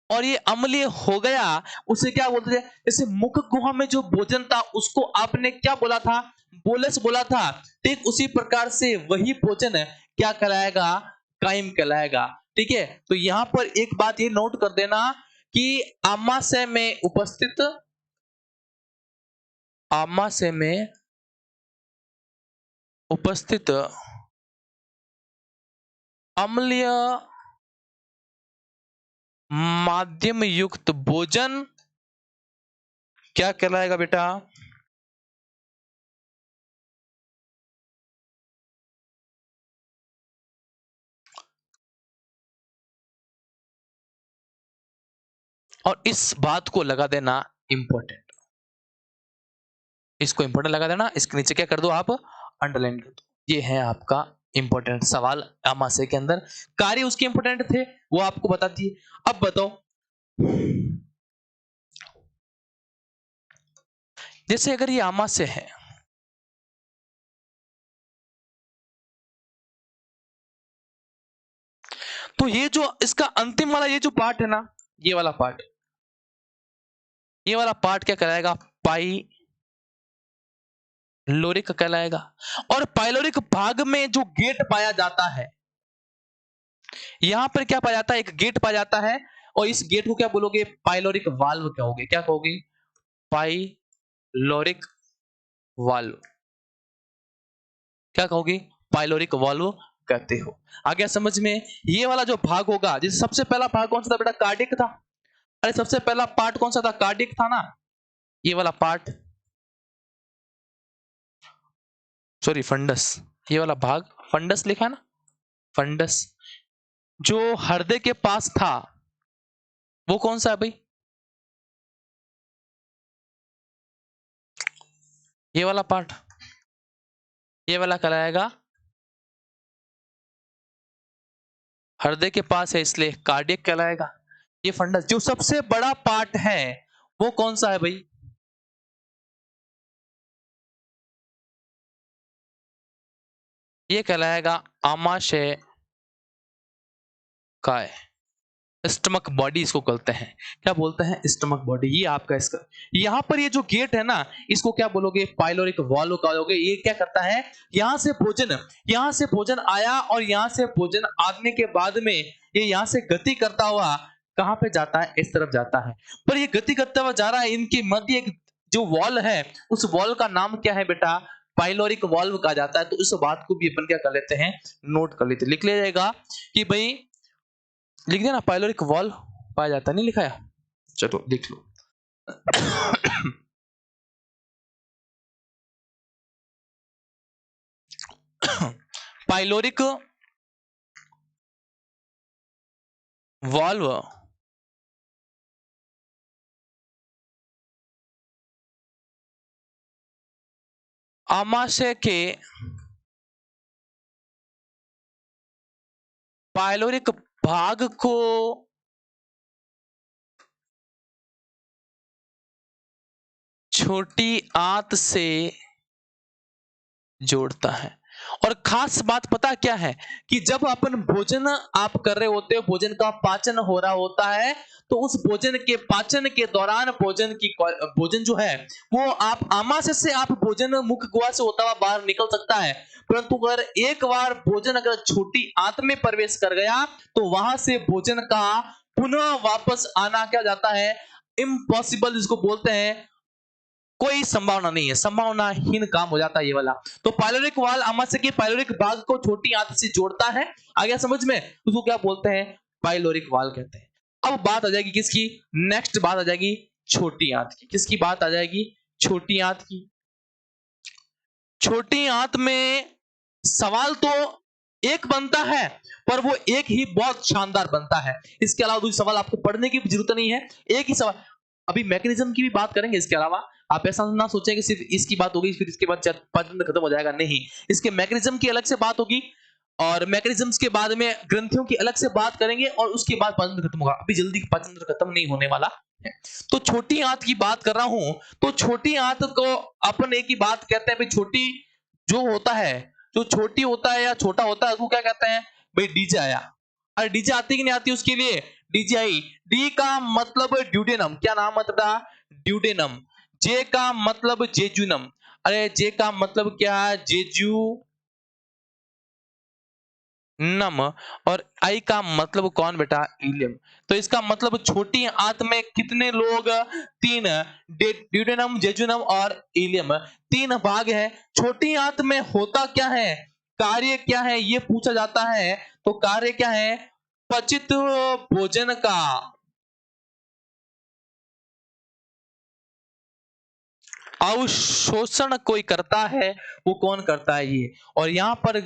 और ये अम्लीय हो गया, उसे क्या बोलते थे? जैसे मुख गुहा में जो भोजन था उसको आपने क्या बोला था? बोलस बोला था। ठीक उसी प्रकार से वही भोजन क्या कहलाएगा? काइम कहलाएगा। ठीक है, तो यहां पर एक बात ये नोट कर देना कि आमाशय में उपस्थित, आमाशय में उपस्थित अम्लीय माध्यम युक्त भोजन क्या कहलाएगा बेटा? और इस बात को लगा देना इंपॉर्टेंट, इसको इंपॉर्टेंट लगा देना, इसके नीचे क्या कर दो आप? अंडरलाइन कर दो। ये है आपका इंपॉर्टेंट सवाल आमाशय के अंदर। कार्य उसके इंपॉर्टेंट थे, वो आपको बता दिए। अब बताओ, जैसे अगर ये आमाशय है, तो ये जो इसका अंतिम वाला ये जो पार्ट है ना, ये वाला पार्ट, ये वाला पार्ट क्या कहलाएगा? पाइलोरिक कहलाएगा। और पाइलोरिक भाग में जो गेट पाया जाता है, यहां पर क्या पाया जाता है? एक गेट पाया जाता है, और इस गेट को क्या बोलोगे? पाइलोरिक वाल्व कहोगे। क्या कहोगे? Pyloric valve. क्या कहोगे? पाइलोरिक वाल्व कहते हो। आ गया समझ में? ये वाला जो भाग होगा, जैसे सबसे पहला भाग कौन सा था बेटा? कार्डिक था। अरे सबसे पहला पार्ट कौन सा था? कार्डिक था ना। ये वाला पार्ट, सॉरी फंडस, ये वाला भाग फंडस लिखा है ना, फंडस। जो हृदय के पास था वो कौन सा है भाई? ये वाला पार्ट, ये वाला कहलाएगा, हृदय के पास है इसलिए कार्डियक कहलाएगा। ये फंडस जो सबसे बड़ा पार्ट है वो कौन सा है भाई? ये कहलाएगा आमाशय काय। स्टमक बॉडी इसको कहते हैं। क्या बोलते हैं? Stomach body. ये आपका इसका, यहां पर ये जो गेट है ना, इसको क्या बोलोगे? पाइलोरिक वाल्व कहोगे। ये क्या करता है? यहां से भोजन, यहां से भोजन आया, और यहां से भोजन आने के बाद में ये यहां से गति करता हुआ कहां पे जाता है? इस तरफ जाता है। पर ये गति करता हुआ जा रहा है, इनके मध्य एक जो वॉल है, उस वॉल का नाम क्या है बेटा? पाइलोरिक वाल्व कहा जाता है। तो इस बात को भी अपन क्या कर लेते हैं? नोट कर लेते, लिख लिया जाएगा कि भाई, लिख दिया ना, पाइलोरिक वॉल्व पाया जाता है। नहीं लिखा है? चलो लिख लो। पाइलोरिक वॉल्व आमाशय के पाइलोरिक भाग को छोटी आंत से जोड़ता है। और खास बात पता क्या है? कि जब अपन भोजन आप कर रहे होते हो, भोजन का पाचन हो रहा होता है, तो उस भोजन के पाचन के दौरान भोजन जो है वो आप आमाशय से आप भोजन मुख गुहा से होता हुआ बाहर निकल सकता है। परंतु अगर एक बार भोजन अगर छोटी आंत में प्रवेश कर गया, तो वहां से भोजन का पुनः वापस आना क्या जाता है? इम्पॉसिबल, जिसको बोलते हैं कोई संभावना नहीं है, संभावनाहीन काम हो जाता है ये वाला। तो पाइलोरिक वाल्व आमाशय के पाइलोरिक भाग को छोटी आंत से जोड़ता है। आ गया समझ में? उसको क्या बोलते हैं? पाइलोरिक वाल्व कहते हैं। अब बात आ जाएगी किसकी? नेक्स्ट बात आ जाएगी छोटी आंत की। किसकी बात आ जाएगी? छोटी आंत की। छोटी आंत में सवाल तो एक बनता है, पर वो एक ही बहुत शानदार बनता है। इसके अलावा दूसरे सवाल आपको पढ़ने की भी जरूरत नहीं है, एक ही सवाल। अभी मैकेनिज्म की भी बात करेंगे इसके अलावा। आप ऐसा ना सोचें कि सिर्फ इसकी बात होगी फिर इसके बाद पाचन खत्म हो जाएगा, नहीं। इसके मैकेनिज्म की अलग से बात होगी, और मैकेनिज्म्स के बाद में ग्रंथियों की अलग से बात करेंगे, और उसके बाद पाचन खत्म होगा। अभी जल्दी पाचन खत्म नहीं होने वाला है। तो छोटी आंत की बात कर रहा हूं, तो छोटी आंत को अपन एक ही बात कहते हैं भाई, छोटी जो होता है, जो छोटी होता है या छोटा होता है, उसको क्या कहते हैं भाई? डीजे आया। अरे डीजे आती कि नहीं आती उसके लिए? डीजे आई। डी का मतलब ड्यूडेनम। क्या नाम मतलब? ड्यूडेनम। जे का मतलब जेजुनम। अरे जे का मतलब क्या? जेजू नम। और आई का मतलब कौन बेटा? इलियम। तो इसका मतलब छोटी आंत में कितने लोग? तीन। ड्यूडेनम, जेजुनम और इलियम, तीन भाग है। छोटी आंत में होता क्या है, कार्य क्या है, ये पूछा जाता है। तो कार्य क्या है? पचित भोजन का अवशोषण कोई करता है। वो कौन करता है? ये। और यहां पर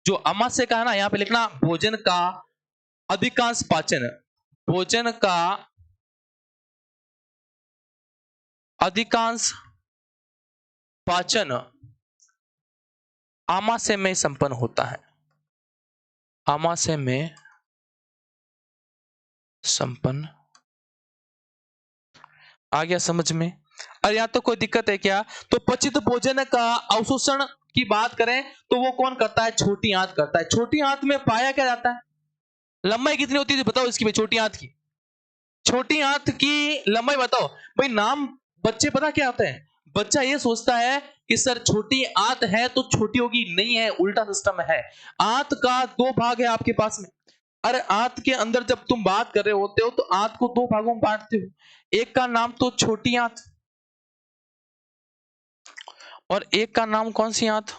जो अमाशय का है ना, यहां पे लिखना भोजन का अधिकांश पाचन। भोजन का अधिकांश पाचन आमाशय में संपन्न होता है। आमाशय में संपन्न। आ गया समझ में? और यहां तो कोई दिक्कत है क्या? तो पचित भोजन का अवशोषण की बात करें तो वो कौन करता है? छोटी आंत करता है। छोटी आंत में पाया क्या जाता है? लंबाई कितनी होती है बताओ इसकी? छोटी आंत की, छोटी आंत की लंबाई बताओ भाई। नाम बच्चे पता क्या होते हैं? बच्चा ये सोचता है कि सर छोटी आंत है तो छोटी होगी, नहीं है, उल्टा सिस्टम है। आंत का दो भाग है आपके पास में। अरे आंत के अंदर जब तुम बात कर रहे होते हो तो आंत को दो भागों में बांटते हो। एक का नाम तो छोटी आंत, और एक का नाम कौन सी आंत?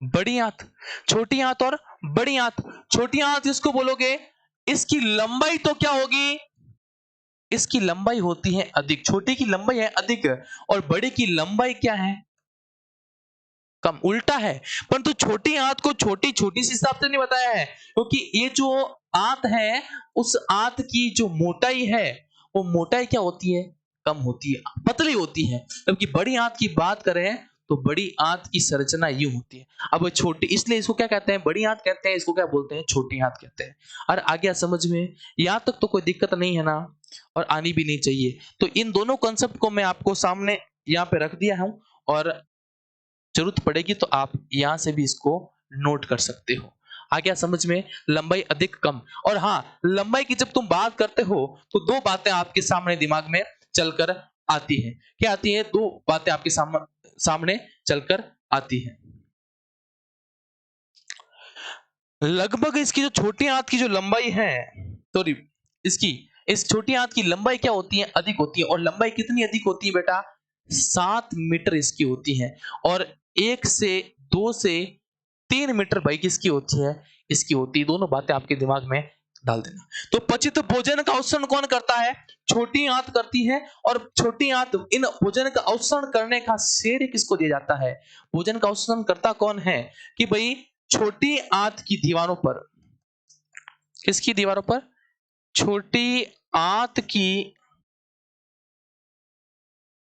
बड़ी आंत। छोटी आंत और बड़ी आंत। छोटी आंत इसको बोलोगे, इसकी लंबाई तो क्या होगी? इसकी लंबाई होती है अधिक। छोटी की लंबाई है अधिक, और बड़े की लंबाई क्या है? कम। उल्टा है। परंतु छोटी आंत को छोटी छोटी सी हिसाब से नहीं बताया है, क्योंकि ये जो आंत है, उस आंत की जो मोटाई है, वो मोटाई क्या होती है? कम होती है, पतली होती है। जबकि बड़ी आंत की बात करें तो बड़ी आंत की संरचना यूं होती है। अब छोटी, इसलिए इसको क्या कहते हैं? बड़ी आंत कहते हैं। इसको क्या बोलते हैं? छोटी आंत कहते हैं। और आ गया समझ में? यहां तक तो कोई दिक्कत नहीं है ना, और आनी भी नहीं चाहिए। तो इन दोनों कॉन्सेप्ट को मैं आपको सामने यहाँ पे रख दिया हूं, और जरूरत पड़ेगी तो आप यहां से भी इसको नोट कर सकते हो। आ गया समझ में? लंबाई अधिक कम। और हाँ, लंबाई की जब तुम बात करते हो तो दो बातें आपके सामने दिमाग में चलकर आती हैं। क्या आती है? दो बातें आपके सामने चलकर आती हैं। लगभग इसकी जो छोटी आंत की जो लंबाई है, सॉरी, इसकी इस छोटी आंत की लंबाई क्या होती है? अधिक होती है। और लंबाई कितनी अधिक होती है बेटा? 7 मीटर इसकी होती है। और 1 से 2 से 3 मीटर बाई किसकी होती है? इसकी होती है। दोनों बातें आपके दिमाग में डाल देना। तो पचित भोजन का अवशोषण कौन करता है? छोटी आंत करती है। और छोटी आंत इन भोजन का अवशोषण करने का श्रेय किसको दिया जाता है? भोजन का अवशोषण करता कौन है? कि भाई छोटी आंत की दीवारों पर, किसकी दीवारों पर? छोटी आंत की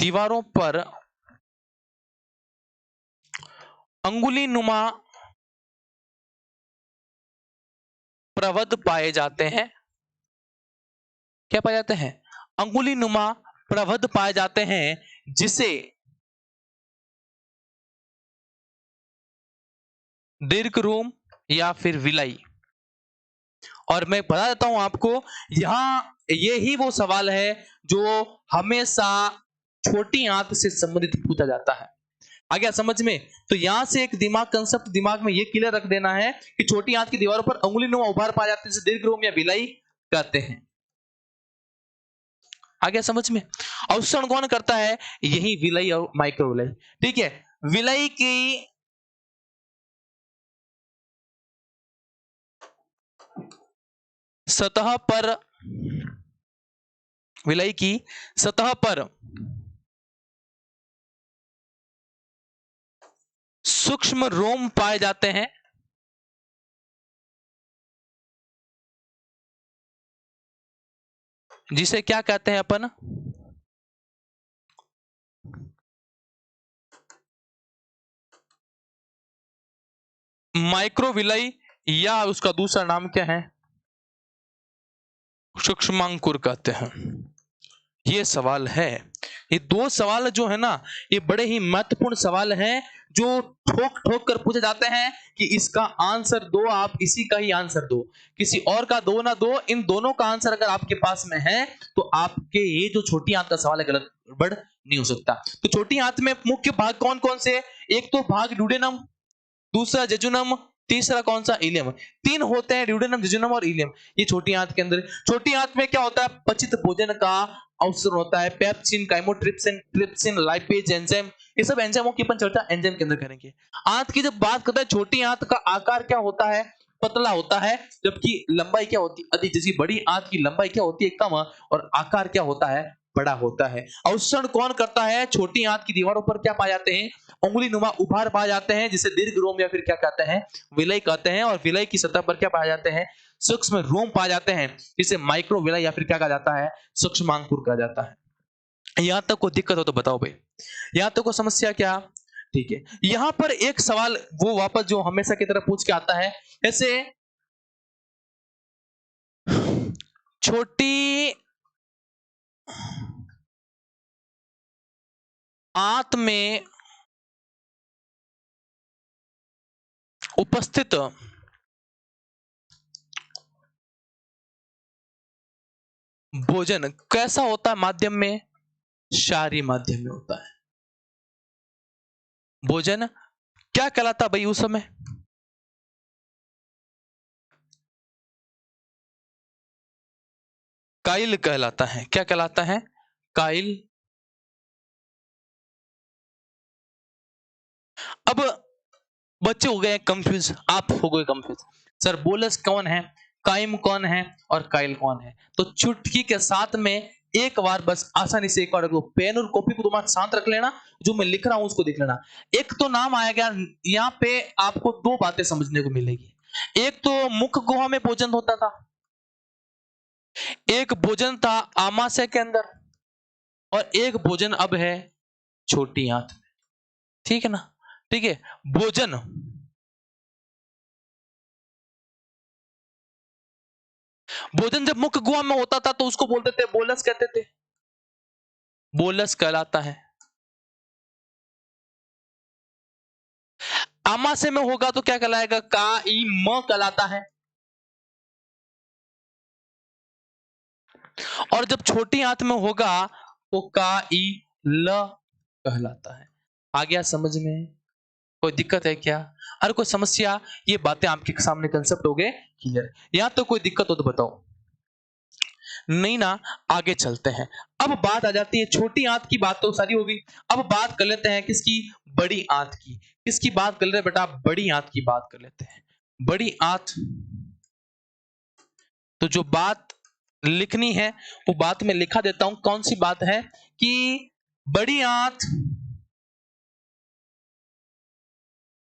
दीवारों पर अंगुली नुमा प्रवध पाए जाते हैं। क्या पाए जाते हैं? अंगुली नुमा प्रवध पाए जाते हैं, जिसे दीर्घ रूम या फिर विलाई। और मैं बता देता हूं आपको, यहां ये ही वो सवाल है जो हमेशा छोटी आंत से संबंधित पूछा जाता है। आ गया समझ में? तो यहां से एक दिमाग कंसेप्ट दिमाग में ये क्लियर रख देना है कि छोटी आंत की दीवारों पर अंगुली नुमा उभार पाए जाते हैं, जिसे दीर्घ रूम या विलाई कहते हैं। आ गया समझ में? अवशोषण कौन करता है? यही विलयी और माइक्रोविलयी। ठीक है, विलयी की सतह पर, विलयी की सतह पर सूक्ष्म रोम पाए जाते हैं, जिसे क्या कहते हैं अपन? माइक्रोविलयी, या उसका दूसरा नाम क्या है? सूक्ष्मांकुर कहते हैं। ये सवाल है। ये दो सवाल जो है ना, ये बड़े ही महत्वपूर्ण सवाल हैं, जो ठोक ठोक कर पूछे जाते हैं कि इसका आंसर दो, आप इसी का ही आंसर दो, किसी और का दो ना दो, इन दोनों का आंसर अगर आपके पास में है तो आपके ये जो छोटी आंत का सवाल है गलत गड़बड़ नहीं हो सकता। तो छोटी आंत में मुख्य भाग कौन कौन से? एक तो भाग ड्यूडेनम, दूसरा जेजुनम, तीसरा कौन सा? इलियम। तीन होते हैं, ड्यूडेनम, जेजुनम और इलियम। ये छोटी आंत के अंदर। छोटी आंत में क्या होता है? पचित भोजन का अवसर होता है। Pepsin, chymotrypsin, trypsin, lipase, enzyme, ये सब एंजाइमों की अपन चर्चा एंजाइम के अंदर करेंगे। आंत की जब बात करते हैं, छोटी आंत का आकार क्या होता है? पतला होता है, जबकि लंबाई क्या होती है? अधिक। जैसी बड़ी आंत की लंबाई क्या होती है? कम, और आकार क्या होता है? बड़ा होता है। अवशोषण कौन करता है? छोटी आंत की दीवारों पर क्या पाए जाते हैं? उंगली नुमा उभार पाए जाते हैं, जिसे दीर्घ रोम या फिर क्या कहते हैं? विलय कहते हैं। और विलय की सतह पर क्या पाए जाते हैं? सूक्ष्म रोम पाए जाते हैं, जिसे माइक्रोविलय या फिर क्या कहा जाता है? सूक्ष्मांकुर कहा जाता है। यहां तक कोई दिक्कत हो तो बताओ भाई, यहां तक कोई समस्या क्या? ठीक है, यहां पर एक सवाल वो वापस जो हमेशा की तरह पूछ के आता है, जैसे छोटी आंत में उपस्थित भोजन कैसा होता है? माध्यम में, क्षारीय माध्यम में होता है। भोजन क्या कहलाता भाई उस समय? काइल कहलाता है। क्या कहलाता है? काइल। अब बच्चे हो गए कंफ्यूज, आप हो गए कंफ्यूज, सर बोलस कौन है, काइम कौन है, और काइल कौन है? तो चुटकी के साथ में एक बार बस आसानी से एक बार पेन और कॉपी को तुम्हारा शांत रख लेना, जो मैं लिख रहा हूं उसको देख लेना। एक तो नाम आएगा यहाँ पे, आपको दो बातें समझने को मिलेगी। एक तो मुख गुहा में भोजन होता था, एक भोजन था आमाशय के अंदर, और एक भोजन अब है छोटी आंत में। ठीक है ना? ठीक है। भोजन, भोजन जब मुख गुहा में होता था तो उसको बोलते थे बोलस, कहते थे, बोलस कहलाता है। आमाशय में होगा तो क्या कहलाएगा? का ई म कहलाता है। और जब छोटी आंत में होगा तो का ई ल कहलाता है। आ गया समझ में? कोई दिक्कत है क्या? अरे कोई समस्या? ये बातें आपके सामने कंसेप्ट हो गए क्लियर। यहां तो कोई दिक्कत हो तो बताओ, नहीं ना? आगे चलते हैं। अब बात आ जाती है, छोटी आंत की बात तो सारी होगी। अब बात कर लेते हैं किसकी? बड़ी आंत की। किसकी बात कर रहे हैं बेटा? बड़ी आंत की बात कर लेते हैं। बड़ी आंत, तो जो बात लिखनी है वो बात में लिखा देता हूं। कौन सी बात है? कि बड़ी आंत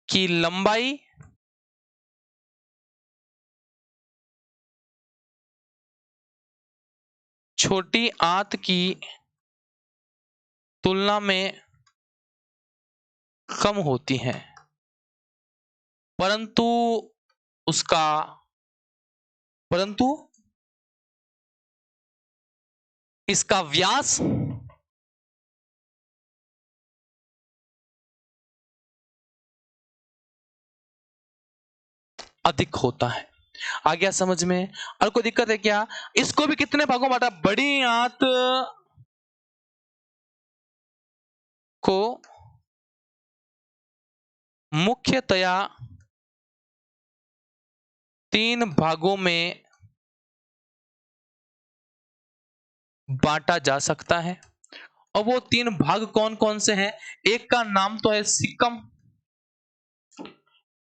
की लंबाई छोटी आंत की तुलना में कम होती है, परंतु उसका, परंतु इसका व्यास अधिक होता है। आ गया समझ में? और कोई दिक्कत है क्या? इसको भी कितने भागों में बांटा? बड़ी आंत को मुख्यतया तीन भागों में बांटा जा सकता है। और वो 3 भाग कौन-कौन से हैं? एक का नाम तो है सिक्कम।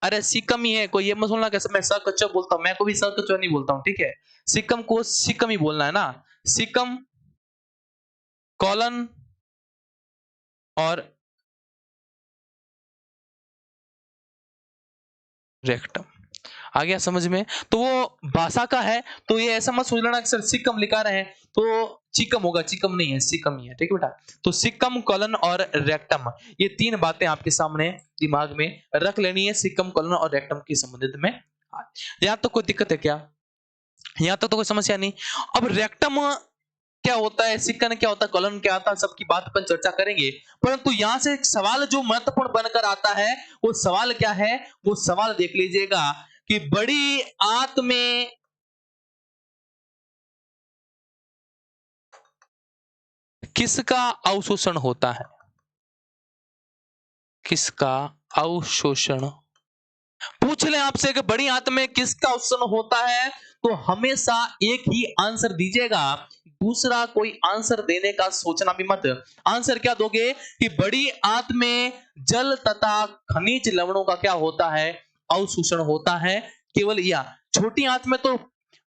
अरे सिक्कम ही है, कोई ये मत बोलना कैसे मैं स कच्चा बोलता हूँ, मैं कभी स कच्चा नहीं बोलता हूँ, ठीक है? सिक्कम को सिक्कम ही बोलना है ना। सिक्कम कोलन और रेक्टम। आ गया समझ में? तो वो भाषा का है, तो ये ऐसा मत सोच लेना कि सर सिक्कम लिखा रहे हैं, तो चिकम होगा, चिकम नहीं है, सिक्कम ही है, ठीक है बेटा? तो सिक्कम, कोलन और रेक्टम, ये 3 बातें आपके सामने दिमाग में रख लेनी है सिक्कम, कोलन और रेक्टम के संबंधित में। यहाँ तक कोई दिक्कत है क्या? यहाँ तक तो कोई समस्या नहीं। अब रेक्टम क्या होता है, सिक्कन क्या होता है, कोलन क्या आता है, सबकी बात अपन चर्चा करेंगे। परंतु यहाँ से एक सवाल जो महत्वपूर्ण बनकर आता है, वो सवाल क्या है? वो सवाल देख लीजिएगा कि बड़ी आंत में किसका अवशोषण होता है? किसका अवशोषण? पूछ ले आपसे कि बड़ी आंत में किसका अवशोषण होता है, तो हमेशा एक ही आंसर दीजिएगा, दूसरा कोई आंसर देने का सोचना भी मत। आंसर क्या दोगे कि बड़ी आंत में जल तथा खनिज लवणों का क्या होता है? अवशोषण होता है। केवल या छोटी आंत में तो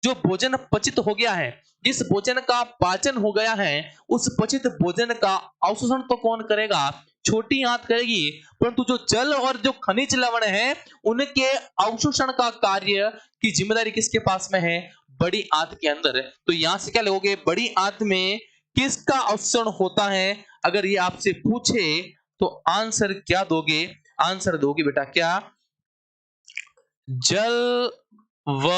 जो भोजन पचित हो गया है, जिस भोजन का पाचन हो गया है, उस पचित भोजन का अवशोषण तो कौन करेगा? छोटी आंत करेगी। परंतु जो जल और जो खनिज लवण है, उनके अवशोषण का कार्य की जिम्मेदारी किसके पास में है? बड़ी आंत के अंदर। तो यहां से क्या लोगे? बड़ी आंत में किसका अवशोषण होता है? अगर ये आपसे पूछे तो आंसर क्या दोगे? आंसर दोगे बेटा क्या? जल व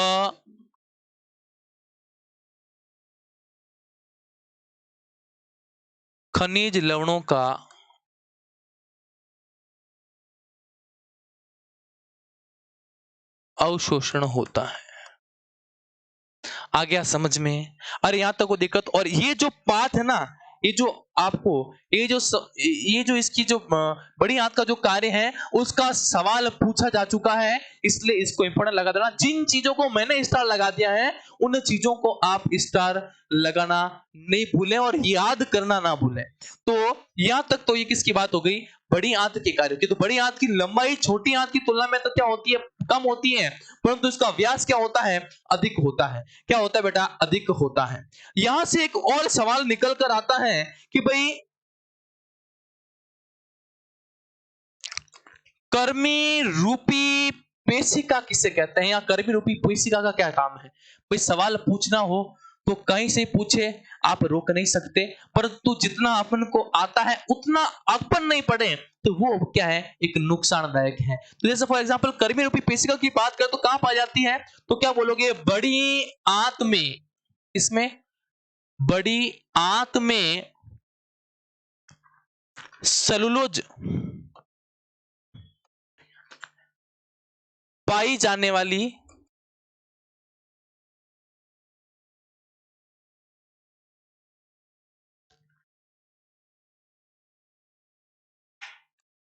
खनिज लवणों का अवशोषण होता है। आ गया समझ में? अरे यहां तक को दिक्कत। और ये जो पाथ है ना, ये जो आपको ये जो इसकी जो बड़ी आंत का जो कार्य है, उसका सवाल पूछा जा चुका है, इसलिए इसको इंपॉर्टेंट लगा देना। जिन चीजों को मैंने स्टार लगा दिया है, उन चीजों को आप स्टार लगाना नहीं भूलें और याद करना ना भूलें। तो यहां तक तो ये किसकी बात हो गई? बड़ी आंत के कार्य की। तो बड़ी आंत की लंबाई छोटी आंत की तुलना में तो क्या होती है? कम होती है। परंतु इसका व्यास क्या होता है? अधिक होता है। क्या होता है बेटा? अधिक होता है। यहां से एक और सवाल निकल कर आता है कि भाई कर्मी रूपी पेशिका किसे कहते हैं, या कर्मी रूपी पेशिका का क्या काम है? कोई सवाल पूछना हो तो कहीं से पूछे, आप रोक नहीं सकते। परंतु जितना अपन को आता है उतना अपन नहीं पढ़े तो वो क्या है? एक नुकसानदायक है। तो जैसे फॉर एग्जांपल कर्मी रूपी पेशिका की बात करें तो कहां पाई जाती है? तो क्या बोलोगे? बड़ी आंत में। इसमें बड़ी आंत में सेलुलोज पाई जाने वाली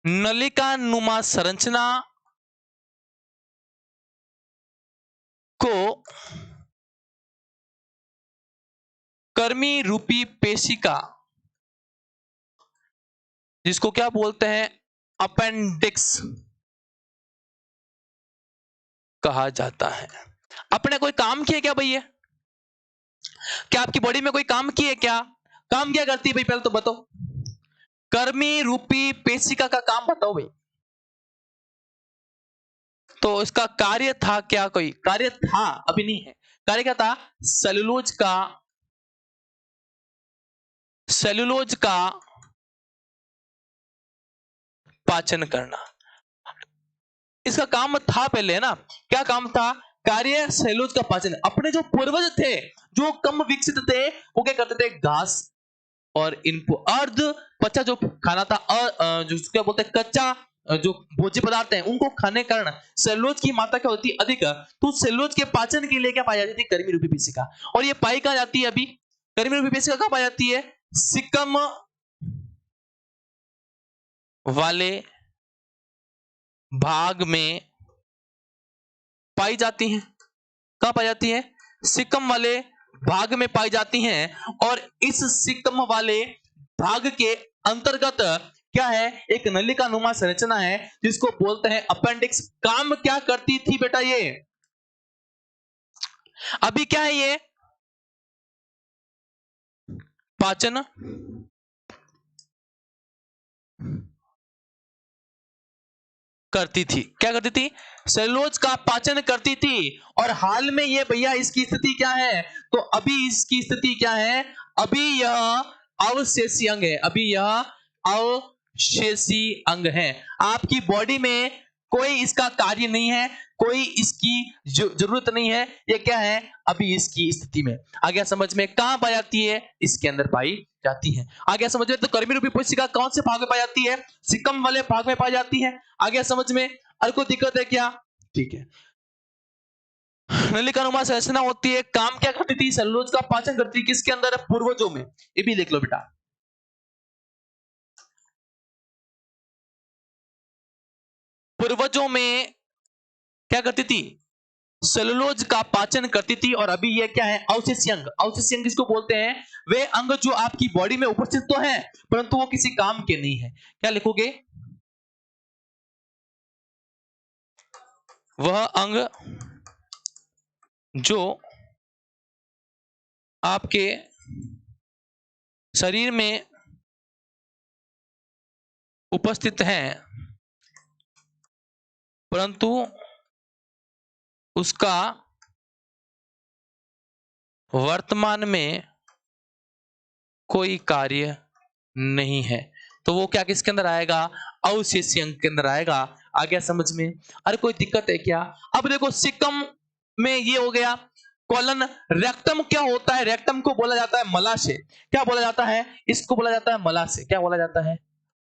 नलिका नुमा संरचना को कर्मी रूपी पेशिका, जिसको क्या बोलते हैं? अपेंडिक्स कहा जाता है। अपने कोई काम किया क्या भैया? क्या आपकी बॉडी में कोई काम किए क्या? काम क्या करती है भाई, पहले तो बताओ। कर्मी रूपी पेशिका का काम बताओ भाई। तो इसका कार्य था क्या? कोई कार्य था, अभी नहीं है। कार्य क्या था? सेलुलोज का सेलुलोज का पाचन करना। इसका काम था पहले, है ना? क्या काम था? कार्य सेलुलोज का पाचन। अपने जो पूर्वज थे, जो कम विकसित थे, वो क्या करते थे? घास और इनको अर्ध पचा जो खाना था, जो क्या बोलते हैं, कच्चा जो भोज्य पदार्थ हैं, उनको खाने के कारण सेलुलोज की मात्रा क्या होती है? अधिक। तो सेलुलोज के पाचन के लिए क्या पाई जाती थी? कर्मी रूपी पेशिका। और ये पाई कहां जाती है अभी? कर्मी रूपी पेशिका कहां पाई जाती है? सिकम वाले भाग में पाई जाती है। कहां पाई जाती है? सिकम वाले भाग में पाई जाती हैं और इस सिक्कम वाले भाग के अंतर्गत क्या है, एक नलिका नुमा संरचना है जिसको बोलते हैं अपेंडिक्स। काम क्या करती थी बेटा ये? अभी क्या है ये? पाचन करती थी। क्या करती थी? सेलुलोज का पाचन करती थी। और हाल में ये भैया इसकी स्थिति क्या है? तो अभी इसकी स्थिति क्या है? अभी यह अवशेषी अंग है। अभी यह अवशेषी अंग है। आपकी बॉडी में कोई इसका कार्य नहीं है, कोई इसकी जरूरत नहीं है। ये क्या है? अभी इसकी स्थिति में आ गया समझ में। कहां पाई जाती है? इसके अंदर पाई जाती है। आ गया समझ में। तो कर्मी रूपी कोशिका कौन से भाग में पाई जाती है? सिकम वाले भाग में पाई जाती है। आ गया समझ में। और कोई दिक्कत है क्या? ठीक है। नलिका नुमा संरचना होती है। काम क्या करती थी? सेलुलोज का पाचन करती थी। किसके अंदर? पूर्वजों में। ये भी देख लो बेटा। पूर्वजों में क्या करती थी? सेलुलोज का पाचन करती थी। और अभी ये क्या है? अवशेषी अंग। अवशेषी अंग किसको बोलते हैं? वे अंग जो आपकी बॉडी में उपस्थित तो हैं परंतु वो किसी काम के नहीं है। क्या लिखोगे? वह अंग जो आपके शरीर में उपस्थित हैं परंतु उसका वर्तमान में कोई कार्य नहीं है। तो वो क्या किसके अंदर आएगा? अवशेषी अंग के अंदर आएगा। आ गया समझ में। अरे कोई दिक्कत है क्या? अब देखो सिकम में ये हो गया। कॉलन रेक्टम क्या होता है? रेक्टम को बोला जाता है मलाशय। क्या बोला जाता है? इसको बोला जाता है मलाशय। क्या बोला जाता है?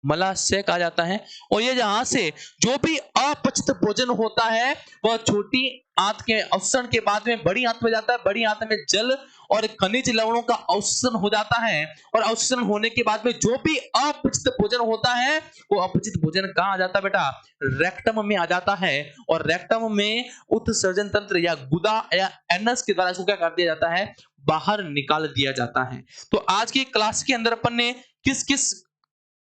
मलाशय कहा जाता है। और ये जहां से जो भी अपचित भोजन होता है वह छोटी आंत के अवसरण के बाद में बड़ी आंत में जाता है। बड़ी आंत में जल और खनिज लवणों का अवशोषण हो जाता है। और अवशोषण होने के बाद में जो भी अपचित भोजन होता है वो अपचित भोजन कहां आ जाता है बेटा? रेक्टम में आ जाता है। और रेक्टम में उत्सर्जन तंत्र या गुदा या एनस के द्वारा इसको क्या कर दिया जाता है? बाहर निकाल दिया जाता है। तो आज की क्लास के अंदर अपन ने किस किस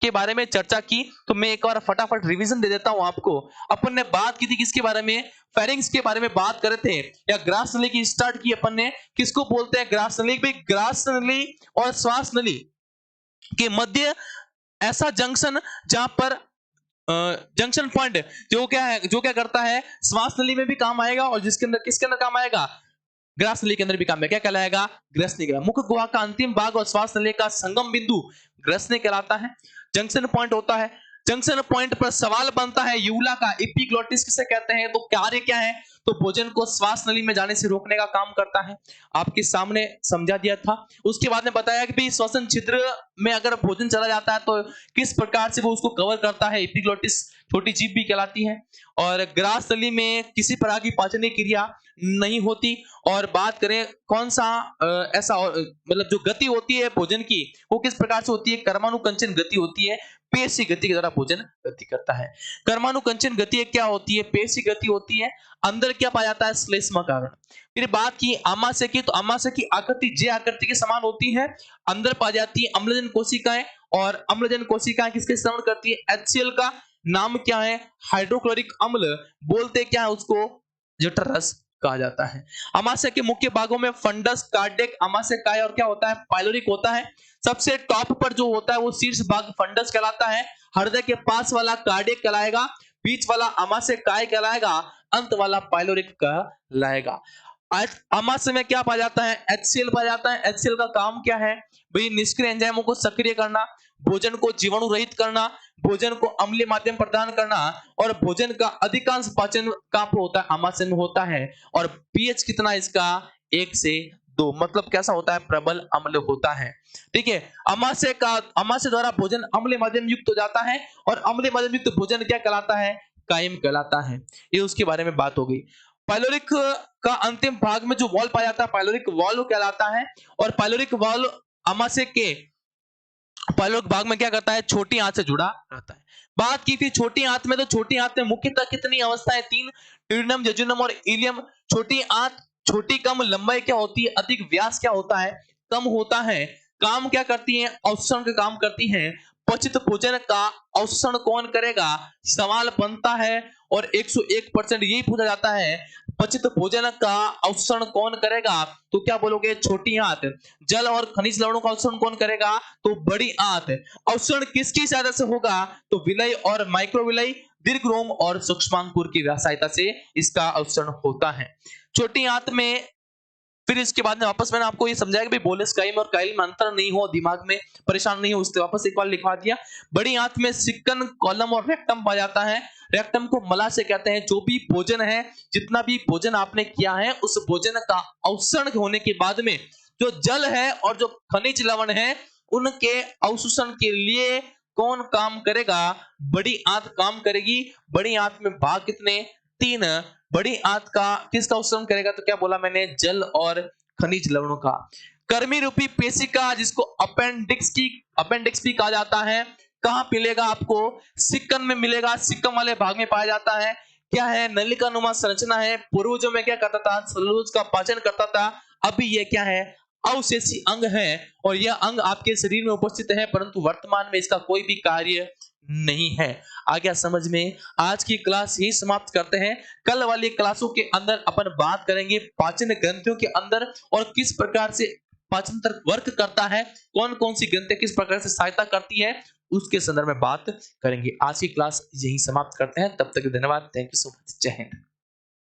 के बारे में चर्चा की, तो मैं एक बार फटाफट रिवीजन दे देता हूं आपको। अपन ने बात की थी किसके बारे में? फेरिंग्स के बारे में बात कर रहे थे। या ग्रास नली की स्टार्ट की अपन ने। किसको बोलते हैं ग्रास नली? भाई ग्रास नली और श्वास नली के मध्य ऐसा जंक्शन जहां पर जंक्शन पॉइंट जो क्या है, जो क्या करता है, श्वास नली में भी काम आएगा और जिसके अंदर किसके अंदर काम आएगा? ग्रास नली के अंदर भी काम है। क्या कहलाएगा? ग्रसनी। मुख गुहा का अंतिम भाग और श्वास नली का संगम बिंदु ग्रसनी कहलाता है। जंक्शन पॉइंट होता है। जंक्शन पॉइंट पर सवाल बनता है यूला का एपिग्लोटिस किसे कहते हैं? तो कार्य क्या है? तो भोजन को श्वास नली में जाने से रोकने का काम करता है। आपके सामने समझा दिया था। उसके बाद में बताया कि भाई श्वसन छिद्र में अगर भोजन चला जाता है तो किस प्रकार से वो उसको कवर करता है। एपिग्लोटिस छोटी जीभ भी कहलाती है। और ग्रास नली में किसी प्रकार की पाचन क्रिया नहीं होती। और बात करें कौन सा ऐसा मतलब जो गति होती है भोजन की वो किस प्रकार से होती है? कर्मानुकंचन गति होती है। पेशी गति के द्वारा भोजन गति करता है। कर्मानुकंचन गति क्या होती है? पेशी गति होती है। अंदर क्या पाया जाता है? श्लेष्मा कारण। फिर बात की आमाशय की, तो आमाशय की आकृति जे आकृति के समान होती है। अंदर पाई जाती है अम्लजन कोशिकाएं। और अम्लजन कोशिकाएं किसके श्रवण करती है? HCl का नाम क्या है? हाइड्रोक्लोरिक अम्ल। बोलते क्या है उसको? जठर रस कहा जाता है। अमाशय के मुख्य भागों में फंडस, कार्डियक, अमाशय काय और क्या होता है? पाइलोरिक होता है। सबसे टॉप पर जो होता है वो शीर्ष भाग फंडस कहलाता है। हृदय के पास वाला कार्डियक कहलाएगा। बीच वाला अमाशय काय कहलाएगा। अंत वाला पाइलोरिक कहलाएगा। अमाशय में क्या पाया जाता है? HCl पाया जाता है। HCl का काम क्या है? भाई निष्क्रिय एंजाइमों को सक्रिय करना, भोजन को जीवाणु रहित करना, भोजन को अम्लीय माध्यम प्रदान करना। और भोजन का अधिकांश पाचन कहां पर होता है? आमाशय में होता है। और पीएच कितना इसका? 1 से 2। मतलब कैसा होता है? प्रबल अम्ल होता है। ठीक है। अमाशय द्वारा भोजन अम्लीय माध्यम युक्त हो जाता है। और अम्लीय माध्यम युक्त भोजन क्या कहलाता है? कायम कहलाता है। ये उसके बारे में बात हो गई। पाइलोरिक का अंतिम भाग में जो वॉल पाया जाता है पाइलोरिक वॉल्व कहलाता है। और पाइलोरिक वॉल्व अमाशय के पाइलोरिक भाग में क्या करता है? छोटी आंत से जुड़ा रहता है। बात की थी छोटी आंत में, तो छोटी आंत में मुख्यतः कितनी अवस्थाएं? 3, ड्यूडेनम, जजुनम और इलियम। छोटी आंत छोटी कम लंबाई क्या होती है, अधिक व्यास क्या होता है, कम होता है। काम क्या करती है, अवशोषण का काम करती है। पचित भोजन का अवशोषण कौन करेगा, सवाल बनता है। और 101% यही पूछा जाता है, पचित भोजन का अवशोषण कौन करेगा, तो क्या बोलोगे, छोटी आंत। जल और खनिज लवणों का अवशोषण कौन करेगा, तो बड़ी आंत। अवशोषण किसकी सहायता से होगा, तो विलय और माइक्रोविलय, दीर्घ रोम और सूक्ष्मांकुर की सहायता से इसका अवशोषण होता है। छोटी आंत में फिर इसके बाद में वापस मैंने आपको ये समझाया कि भाई बोलस काइम और काइल में अंतर नहीं हो, दिमाग में परेशान नहीं हो, उससे वापस एक बार लिखवा दिया। बड़ी आंत में सिक्कन, कॉलम और रेक्टम पाया जाता है। रेक्टम को मलाशय कहते हैं। जो भी भोजन है, जितना भी भोजन आपने किया है, उस भोजन का अवशोषण होने के बाद में जो जल है और जो खनिज लवण है, उनके अवशोषण के लिए कौन काम करेगा, बड़ी आंत काम करेगी। बड़ी आंत में भाग कितने, 3। बड़ी आंत का किसका अवशोषण करेगा, तो क्या बोला मैंने, जल और खनिज लवणों का। कर्मी रूपी पेशिका, जिसको अपेंडिक्स भी कहा जाता है, कहाँ मिलेगा आपको, सिक्कन में मिलेगा। सिक्कम वाले भाग में पाया जाता है। क्या है, नलिका नुमा संरचना है। पूर्वजों में क्या करता था, सेलुलोज का पाचन करता था। अभी ये क्या है, अवशेषी अंग है। और यह अंग आपके शरीर में उपस्थित है, परंतु वर्तमान में इसका कोई भी कार्य नहीं है। आ गया समझ में। आज की क्लास यही समाप्त करते हैं। कल वाली क्लासों के अंदर अपन बात करेंगे पाचन ग्रंथियों के अंदर, और किस प्रकार से पाचन तंत्र वर्क करता है, कौन कौन सी ग्रंथियां किस प्रकार से सहायता करती है, उसके संदर्भ में बात करेंगे। आज की क्लास यही समाप्त करते हैं। तब तक धन्यवाद। Thank you so much. जय हिंद।